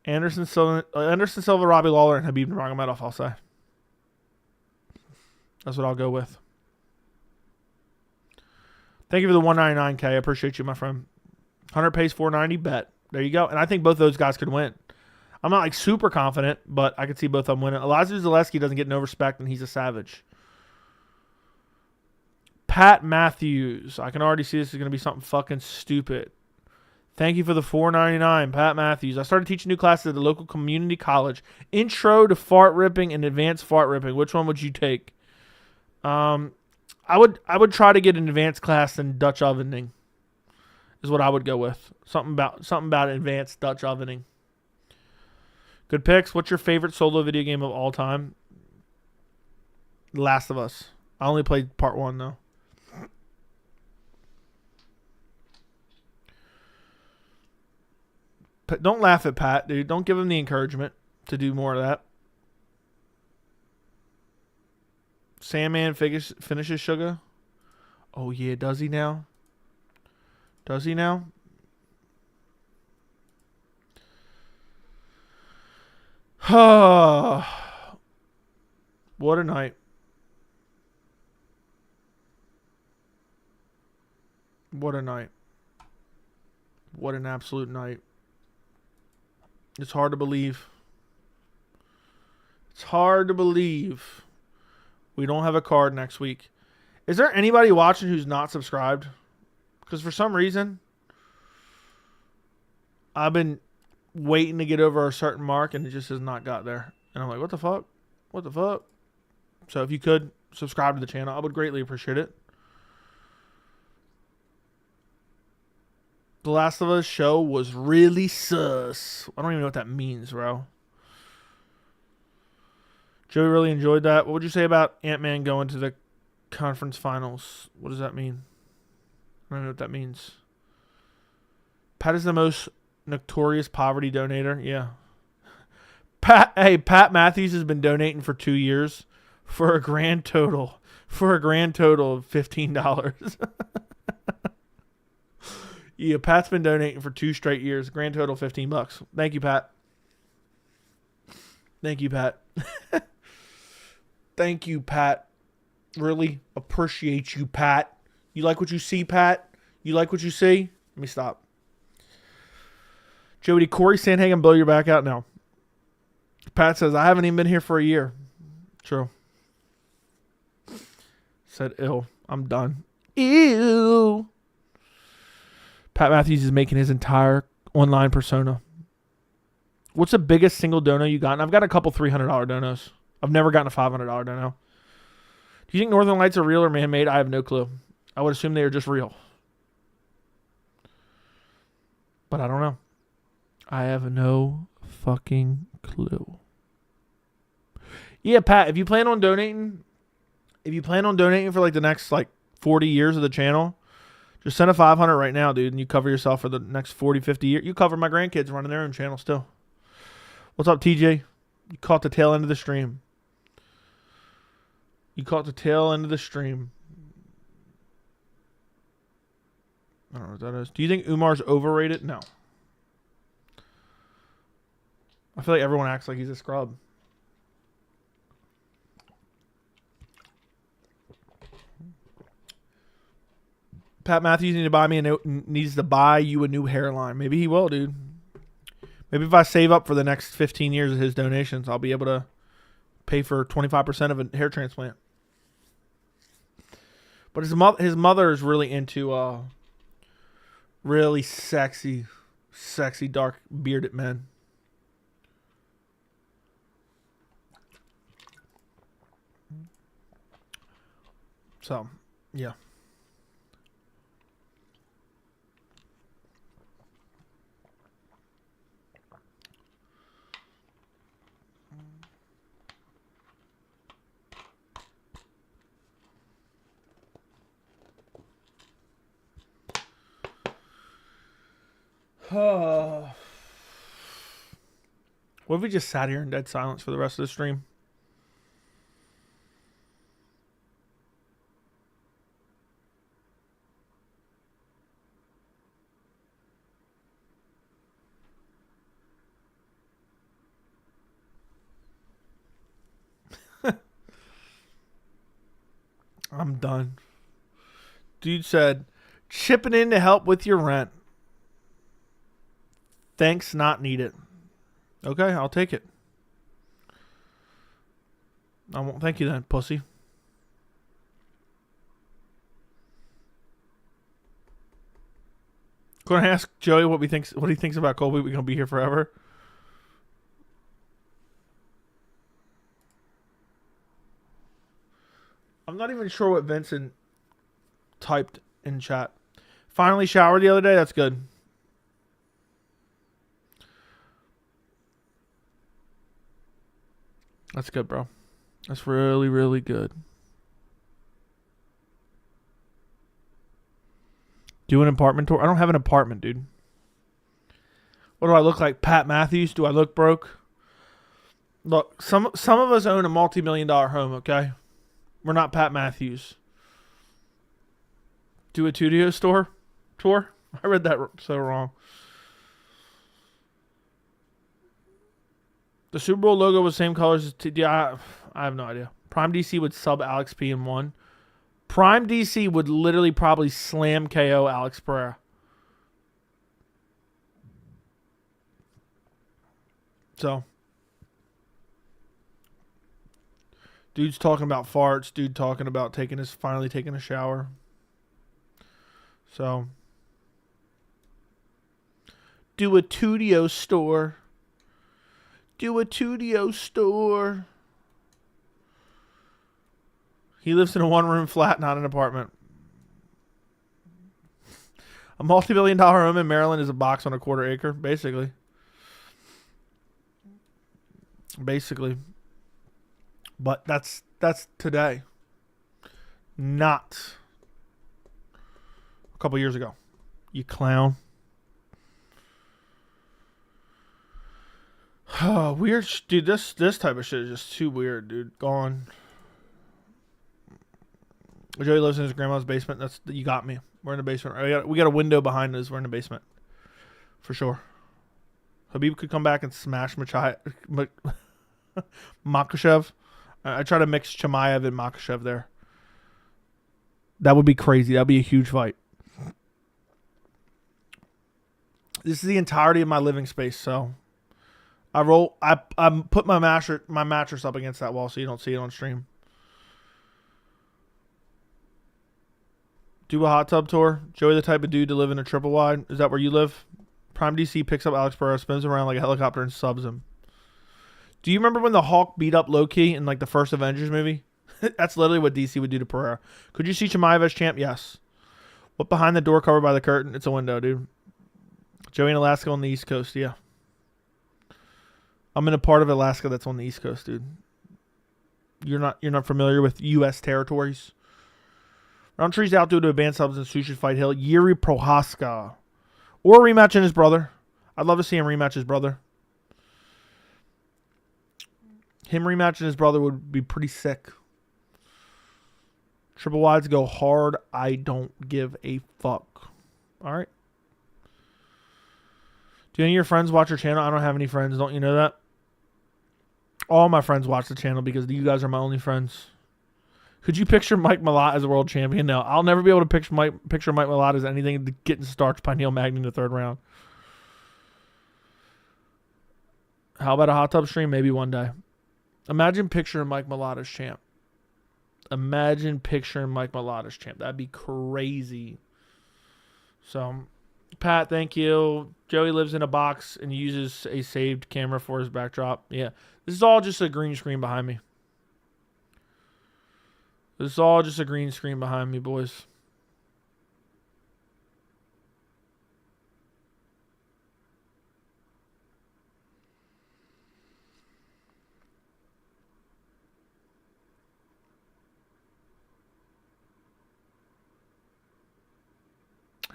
Anderson Silva, Robbie Lawler, and Khabib Nurmagomedov, I'll say. That's what I'll go with. Thank you for the 199K. I appreciate you, my friend. 100 pays 490, bet. There you go. And I think both those guys could win. I'm not like super confident, but I could see both of them winning. Elizeu Zaleski doesn't get no respect, and he's a savage. Pat Matthews. I can already see this is going to be something fucking stupid. Thank you for the $4.99, Pat Matthews. I started teaching new classes at the local community college. Intro to fart ripping and advanced fart ripping. Which one would you take? I would try to get an advanced class in Dutch ovening. Is what I would go with. Something about advanced Dutch ovening. Good picks. What's your favorite solo video game of all time? Last of Us. I only played part 1 though. Don't laugh at Pat, dude. Don't give him the encouragement to do more of that. Sandman finishes Sugar. Oh, yeah. Does he now? Does he now? What a night. What a night. What an absolute night. It's hard to believe. It's hard to believe we don't have a card next week. Is there anybody watching who's not subscribed? Because for some reason, I've been waiting to get over a certain mark and it just has not got there. And I'm like, what the fuck? What the fuck? So if you could subscribe to the channel, I would greatly appreciate it. The Last of Us show was really sus. I don't even know what that means, bro. Joey really enjoyed that. What would you say about Ant-Man going to the conference finals? What does that mean? I don't know what that means. Pat is the most notorious poverty donator. Yeah. Pat Matthews has been donating for 2 years for a grand total of $15. Yeah, Pat's been donating for 2 straight years. Grand total $15. Thank you, Pat. Thank you, Pat. Thank you, Pat. Really appreciate you, Pat. You like what you see, Pat? You like what you see? Let me stop. Joey, did Corey Sandhagen blow your back out? No. Pat says, I haven't even been here for a year. True. Said ill. I'm done. Ew. Pat Matthews is making his entire online persona. What's the biggest single dono you got? And I've got a couple $300 donos. I've never gotten a $500 dono. Do you think Northern Lights are real or man-made? I have no clue. I would assume they are just real. But I don't know. I have no fucking clue. Yeah, Pat, if you plan on donating for like the next like 40 years of the channel, just send a $500 right now, dude, and you cover yourself for the next 40, 50 years. You cover my grandkids running their own channel still. What's up, TJ? You caught the tail end of the stream. I don't know what that is. Do you think Umar's overrated? No. I feel like everyone acts like he's a scrub. Pat Matthews needs to buy you a new hairline. Maybe he will, dude. Maybe if I save up for the next 15 years of his donations, I'll be able to pay for 25% of a hair transplant. But his mother is really into really sexy dark bearded men. So, yeah. What if we just sat here in dead silence for the rest of the stream? I'm done. Dude said, chipping in to help with your rent. Thanks, not needed. Okay, I'll take it. I won't thank you then, pussy. Going to ask Joey what he thinks about Colby. We're gonna be here forever. I'm not even sure what Vincent typed in chat. Finally showered the other day. That's good. That's good, bro. That's really, really good. Do an apartment tour? I don't have an apartment, dude. What do I look like? Pat Matthews? Do I look broke? Look, some of us own a multi-million-dollar home, okay? We're not Pat Matthews. Do a studio store tour? I read that so wrong. The Super Bowl logo was the same colors as... I have no idea. Prime DC would sub Alex P in one. Prime DC would literally probably slam KO Alex Pereira. So, dude's talking about farts. Dude talking about finally taking a shower. So, do a studio store. Do a studio store. He lives in a one-room flat, not an apartment. A multi-billion-dollar home in Maryland is a box on a quarter acre, basically. But that's today. Not a couple years ago. You clown. Oh, weird. Dude, this type of shit is just too weird, dude. Gone. Joey lives in his grandma's basement. You got me. We're in the basement. We got a window behind us. We're in the basement. For sure. Habib could come back and smash Makhachev. I try to mix Chimaev and Makhachev there. That would be crazy. That would be a huge fight. This is the entirety of my living space, so I put my mattress up against that wall so you don't see it on stream. Do a hot tub tour. Joey the type of dude to live in a triple wide. Is that where you live? Prime DC picks up Alex Pereira, spins him around like a helicopter, and subs him. Do you remember when the Hulk beat up Loki in like the first Avengers movie? That's literally what DC would do to Pereira. Could you see Chimaev as champ? Yes. What behind the door covered by the curtain? It's a window, dude. Joey in Alaska on the East Coast, yeah. I'm in a part of Alaska that's on the East Coast, dude. You're not familiar with U.S. territories? Roundtree's out due to a banned substance. Should fight Hill. Yuri Prohaska. Or rematching his brother. I'd love to see him rematch his brother. Him rematching his brother would be pretty sick. Triple wides go hard. I don't give a fuck. All right. Do any of your friends watch your channel? I don't have any friends. Don't you know that? All my friends watch the channel because you guys are my only friends. Could you picture Mike Malott as a world champion? No, I'll never be able to picture Mike Malott as anything getting starched by Neil Magny in the third round. How about a hot tub stream? Maybe one day. Imagine picturing Mike Malott as champ. Imagine picturing Mike Malott as champ. That'd be crazy. So, Pat, thank you. Joey lives in a box and uses a saved camera for his backdrop. Yeah. This is all just a green screen behind me. This is all just a green screen behind me, boys.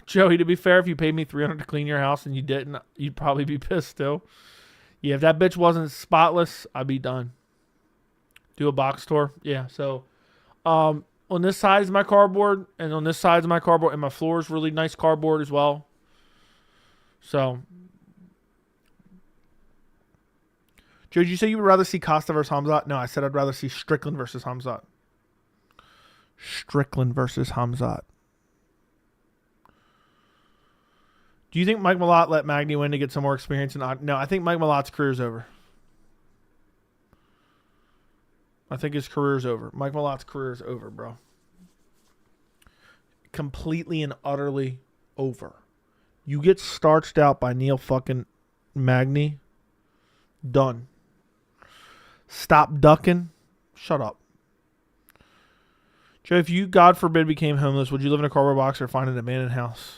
Joey, to be fair, if you paid me $300 to clean your house and you didn't, you'd probably be pissed still. Yeah, if that bitch wasn't spotless, I'd be done. Do a box tour. Yeah, so on this side is my cardboard, and on this side is my cardboard, and my floor is really nice cardboard as well. So, Joe, did you say you would rather see Costa versus Hamzat? No, I said I'd rather see Strickland versus Hamzat. Strickland versus Hamzat. Do you think Mike Malott let Magny win to get some more experience? No, I think Mike Malott's career is over. I think his career is over. Mike Malott's career is over, bro. Completely and utterly over. You get starched out by Neil fucking Magny. Done. Stop ducking. Shut up. Joe, if you, God forbid, became homeless, would you live in a cardboard box or find an abandoned house?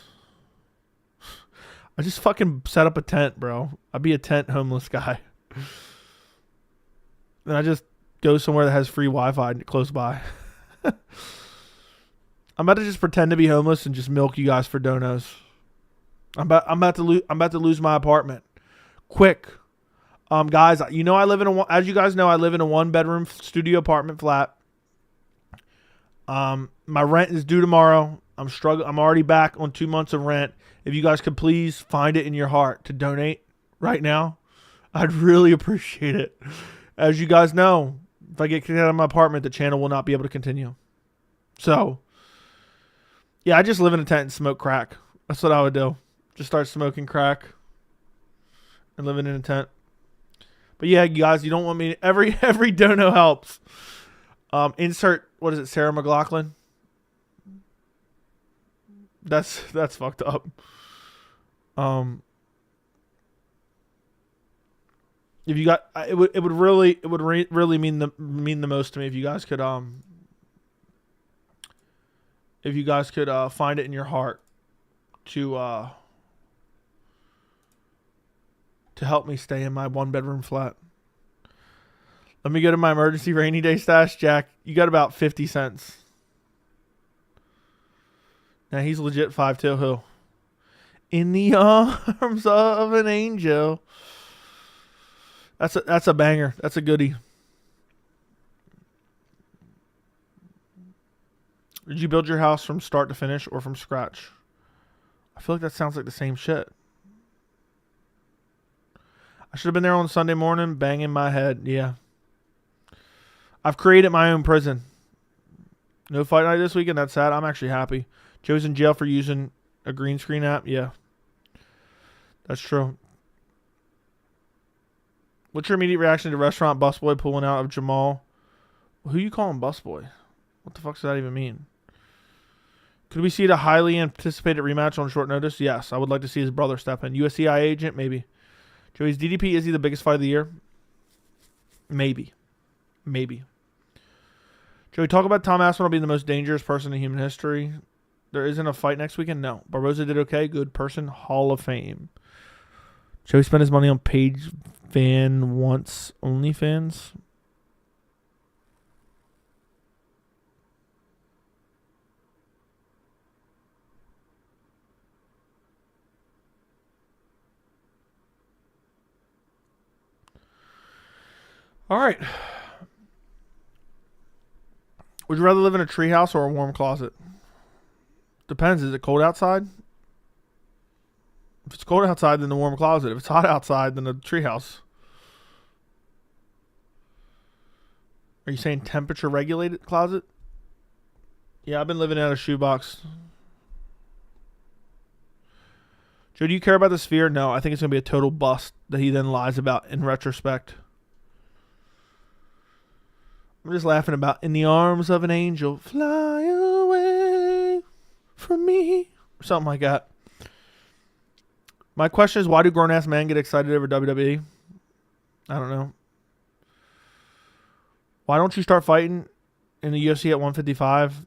I just fucking set up a tent, bro. I'd be a tent homeless guy. Then I just go somewhere that has free Wi-Fi close by. I'm about to just pretend to be homeless and just milk you guys for donos. I'm about to lose my apartment. Quick. Guys, you know as you guys know, I live in a 1-bedroom studio apartment flat. My rent is due tomorrow. I'm struggling. I'm already back on 2 months of rent. If you guys could please find it in your heart to donate right now, I'd really appreciate it. As you guys know, if I get kicked out of my apartment, the channel will not be able to continue. So, yeah, I just live in a tent and smoke crack. That's what I would do. Just start smoking crack and living in a tent. But yeah, you guys, you don't want me to, every dono helps. Insert, what is it, Sarah McLachlan? That's fucked up. If you got, it would really mean the most to me if you guys could find it in your heart to help me stay in my 1-bedroom flat. Let me go to my emergency rainy day stash, Jack. You got about 50 cents. Now he's legit 5'2". Who? In the arms of an angel. That's a banger. That's a goodie. Did you build your house from start to finish or from scratch? I feel like that sounds like the same shit. I should have been there on Sunday morning, banging my head. Yeah. I've created my own prison. No fight night this weekend. That's sad. I'm actually happy. Joe's in jail for using a green screen app. Yeah. That's true. What's your immediate reaction to restaurant busboy pulling out of Jamal? Who you calling busboy? What the fuck does that even mean? Could we see the highly anticipated rematch on short notice? Yes. I would like to see his brother step in. USCI agent? Maybe. Joey's DDP, is he the biggest fight of the year? Maybe. Joey, talk about Tom Aspinall being the most dangerous person in human history. There isn't a fight next weekend? No. Barboza did okay. Good person. Hall of Fame. Joey spent his money on Page Van Once OnlyFans. All right. Would you rather live in a treehouse or a warm closet? Depends. Is it cold outside? If it's cold outside, then the warm closet. If it's hot outside, then the treehouse. Are you saying temperature regulated closet? Yeah, I've been living out of a shoebox. Joe, do you care about the Sphere? No, I think it's going to be a total bust that he then lies about in retrospect. I'm just laughing about in the arms of an angel, fly away from me, or something like that. My question is, why do grown-ass men get excited over WWE? I don't know. Why don't you start fighting in the UFC at 155?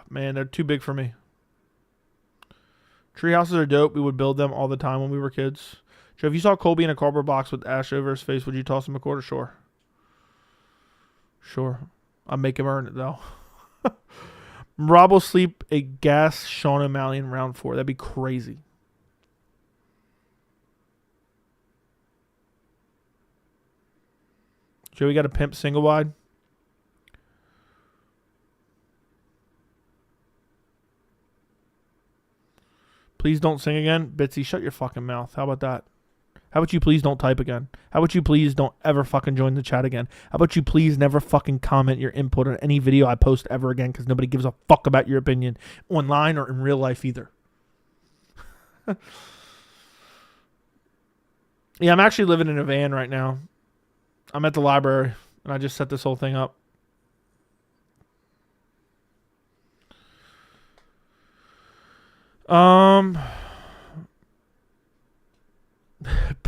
Man, they're too big for me. Treehouses are dope. We would build them all the time when we were kids. Joe, if you saw Colby in a cardboard box with ash over his face, would you toss him a quarter? Sure. Sure. I'll make him earn it, though. Rob will sleep a gas Sean O'Malley in round 4. That'd be crazy. Joe, we got a pimp single wide. Please don't sing again. Bitsy, shut your fucking mouth. How about that? How about you please don't type again? How about you please don't ever fucking join the chat again? How about you please never fucking comment your input on any video I post ever again, because nobody gives a fuck about your opinion online or in real life either. Yeah, I'm actually living in a van right now. I'm at the library, and I just set this whole thing up.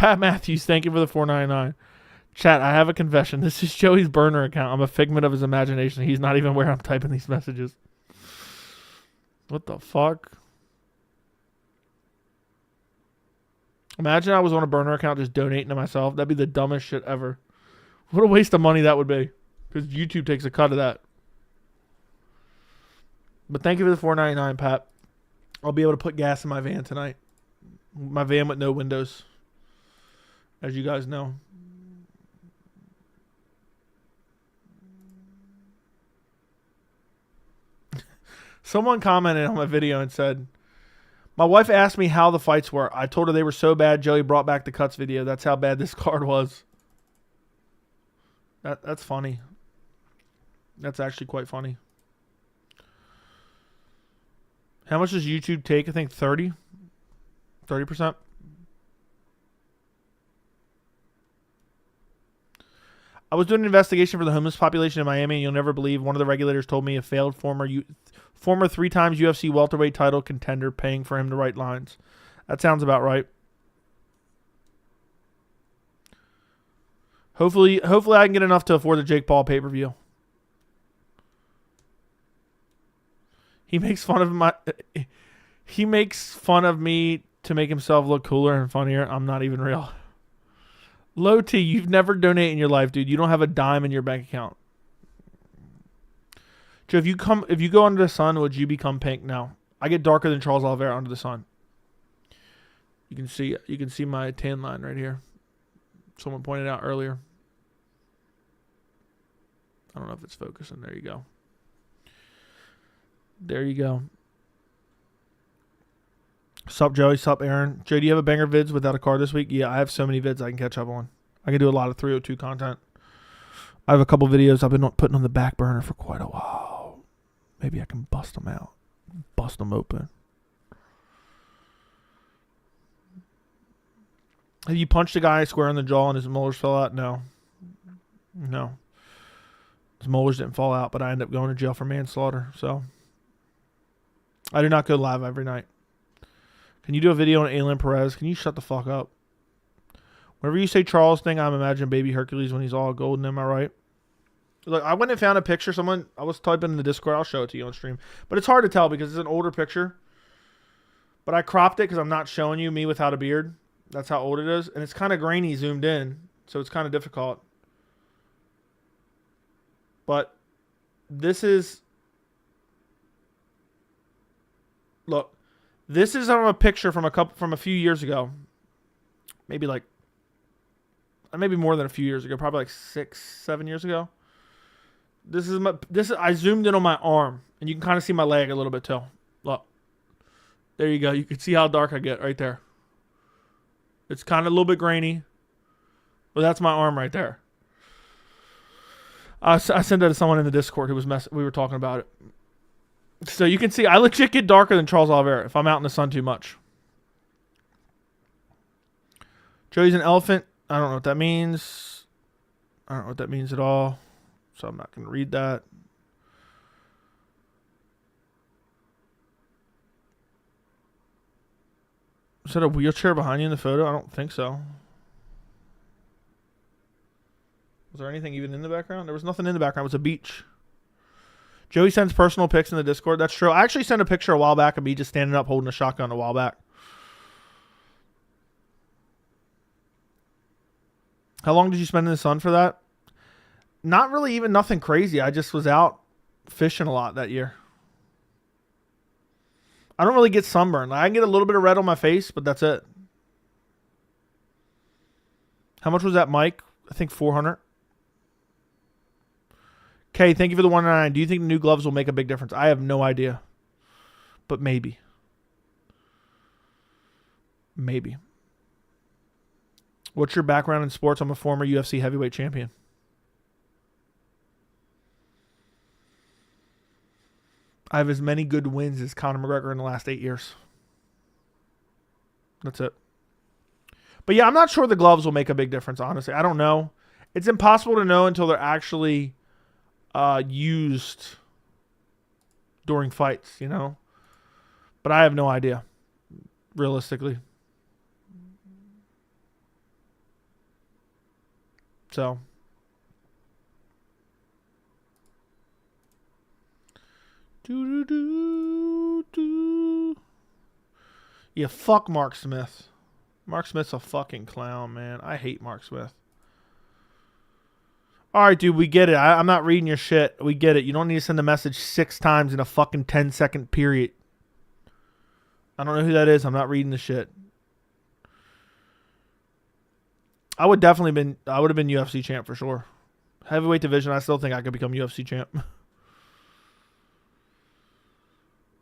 Pat Matthews, thank you for the $4.99. Chat, I have a confession. This is Joey's burner account. I'm a figment of his imagination. He's not even where I'm typing these messages. What the fuck? Imagine I was on a burner account just donating to myself. That'd be the dumbest shit ever. What a waste of money that would be. Because YouTube takes a cut of that. But thank you for the $4.99, Pat. I'll be able to put gas in my van tonight. My van with no windows. As you guys know. Someone commented on my video and said, my wife asked me how the fights were. I told her they were so bad, Joey brought back the cuts video. That's how bad this card was. That's funny. That's actually quite funny. How much does YouTube take? I think 30%. I was doing an investigation for the homeless population in Miami, and you'll never believe one of the regulators told me a failed former 3 times UFC welterweight title contender paying for him to write lines. That sounds about right. Hopefully I can get enough to afford the Jake Paul pay-per-view. He makes fun of me to make himself look cooler and funnier. I'm not even real. Low T, you've never donated in your life, dude. You don't have a dime in your bank account. Joe, if you go under the sun, would you become pink? No. I get darker than Charles Oliveira under the sun. You can see my tan line right here. Someone pointed out earlier. I don't know if it's focusing. There you go. There you go. Sup, Joey? Sup, Aaron? Joe, do you have a banger vids without a card this week? Yeah, I have so many vids I can catch up on. I can do a lot of 302 content. I have a couple videos I've been putting on the back burner for quite a while. Maybe I can bust them out. Bust them open. Have you punched a guy square in the jaw and his molars fell out? No. No. His molars didn't fall out, but I ended up going to jail for manslaughter. So I do not go live every night. Can you do a video on Aylin Perez? Can you shut the fuck up? Whenever you say Charles thing, I'm imagining baby Hercules when he's all golden. Am I right? Look, I went and found a picture. I was typing in the Discord. I'll show it to you on stream. But it's hard to tell because it's an older picture. But I cropped it because I'm not showing you me without a beard. That's how old it is. And it's kind of grainy zoomed in. So it's kind of difficult. But this is... Look. This is on a picture from a few years ago. Maybe more than a few years ago. Probably like 6-7 years ago. I zoomed in on my arm. And you can kind of see my leg a little bit too. Look. There you go. You can see how dark I get right there. It's kind of a little bit grainy. But that's my arm right there. I sent that to someone in the Discord who was we were talking about it. So you can see I legit get darker than Charles Oliveira if I'm out in the sun too much. Joey's an elephant. I don't know what that means. I don't know what that means at all. So I'm not going to read that. Is that a wheelchair behind you in the photo? I don't think so. Was there anything even in the background? There was nothing in the background. It was a beach. Joey sends personal pics in the Discord. That's true. I actually sent a picture a while back of me just standing up holding a shotgun a while back. How long did you spend in the sun for that? Not really even nothing crazy. I just was out fishing a lot that year. I don't really get sunburned. I can get a little bit of red on my face, but that's it. How much was that mic? I think 400. Okay, thank you for the 199. Do you think the new gloves will make a big difference? I have no idea. But maybe. Maybe. What's your background in sports? I'm a former UFC heavyweight champion. I have as many good wins as Conor McGregor in the last 8 years. That's it. But yeah, I'm not sure the gloves will make a big difference, honestly. I don't know. It's impossible to know until they're actually used during fights, you know? But I have no idea, realistically. So. Yeah, fuck Mark Smith. Mark Smith's a fucking clown, man. I hate Mark Smith. All right, dude, we get it. I'm not reading your shit. We get it. You don't need to send a message 6 times in a fucking 10-second period. I don't know who that is. I'm not reading the shit. I would have been UFC champ for sure. Heavyweight division, I still think I could become UFC champ.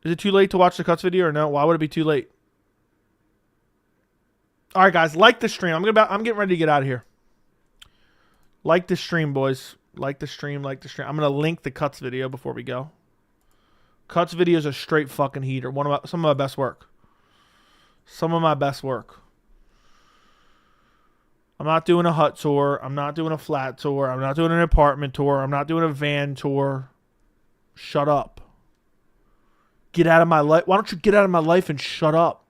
Is it too late to watch the cuts video or no? Why would it be too late? All right, guys, like the stream. I'm getting ready to get out of here. Like the stream, boys. Like the stream. I'm gonna link the cuts video before we go. Cuts video is a straight fucking heater. Some of my best work. Some of my best work. I'm not doing a hut tour. I'm not doing a flat tour. I'm not doing an apartment tour. I'm not doing a van tour. Shut up. Get out of my life. Why don't you get out of my life and shut up?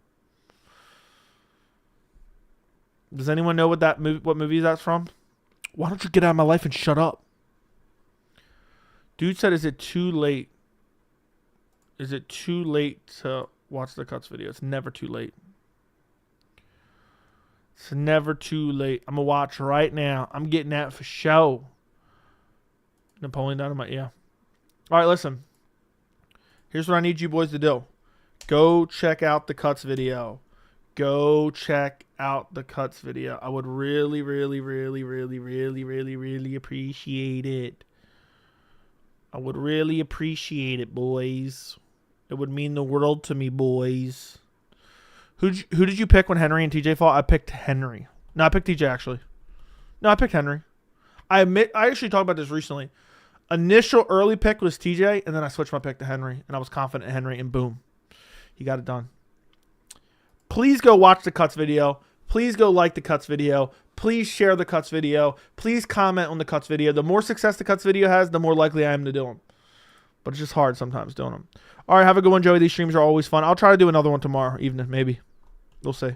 Does anyone know what movie that's from? Why don't you get out of my life and shut up? Dude said, is it too late? Is it too late to watch the cuts video? It's never too late. It's never too late. I'm going to watch right now. I'm getting that for show. Napoleon Dynamite, yeah. All right, listen. Here's what I need you boys to do. Go check out the cuts video. Go check out the cuts video. I would really, really, really, really, really, really, really appreciate it. I would really appreciate it, boys. It would mean the world to me, boys. Who did you pick when Henry and TJ fought? I picked Henry. No, I picked TJ, actually. No, I picked Henry. I actually talked about this recently. Initial early pick was TJ, and then I switched my pick to Henry, and I was confident in Henry, and boom. He got it done. Please go watch the cuts video. Please go like the cuts video. Please share the cuts video. Please comment on the cuts video. The more success the cuts video has, the more likely I am to do them. But it's just hard sometimes doing them. All right, have a good one, Joey. These streams are always fun. I'll try to do another one tomorrow evening, maybe. We'll see.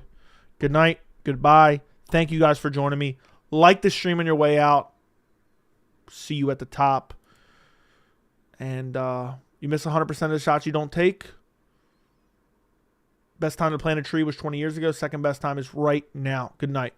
Good night. Goodbye. Thank you guys for joining me. Like the stream on your way out. See you at the top. And you miss 100% of the shots you don't take. Best time to plant a tree was 20 years ago. Second best time is right now. Good night.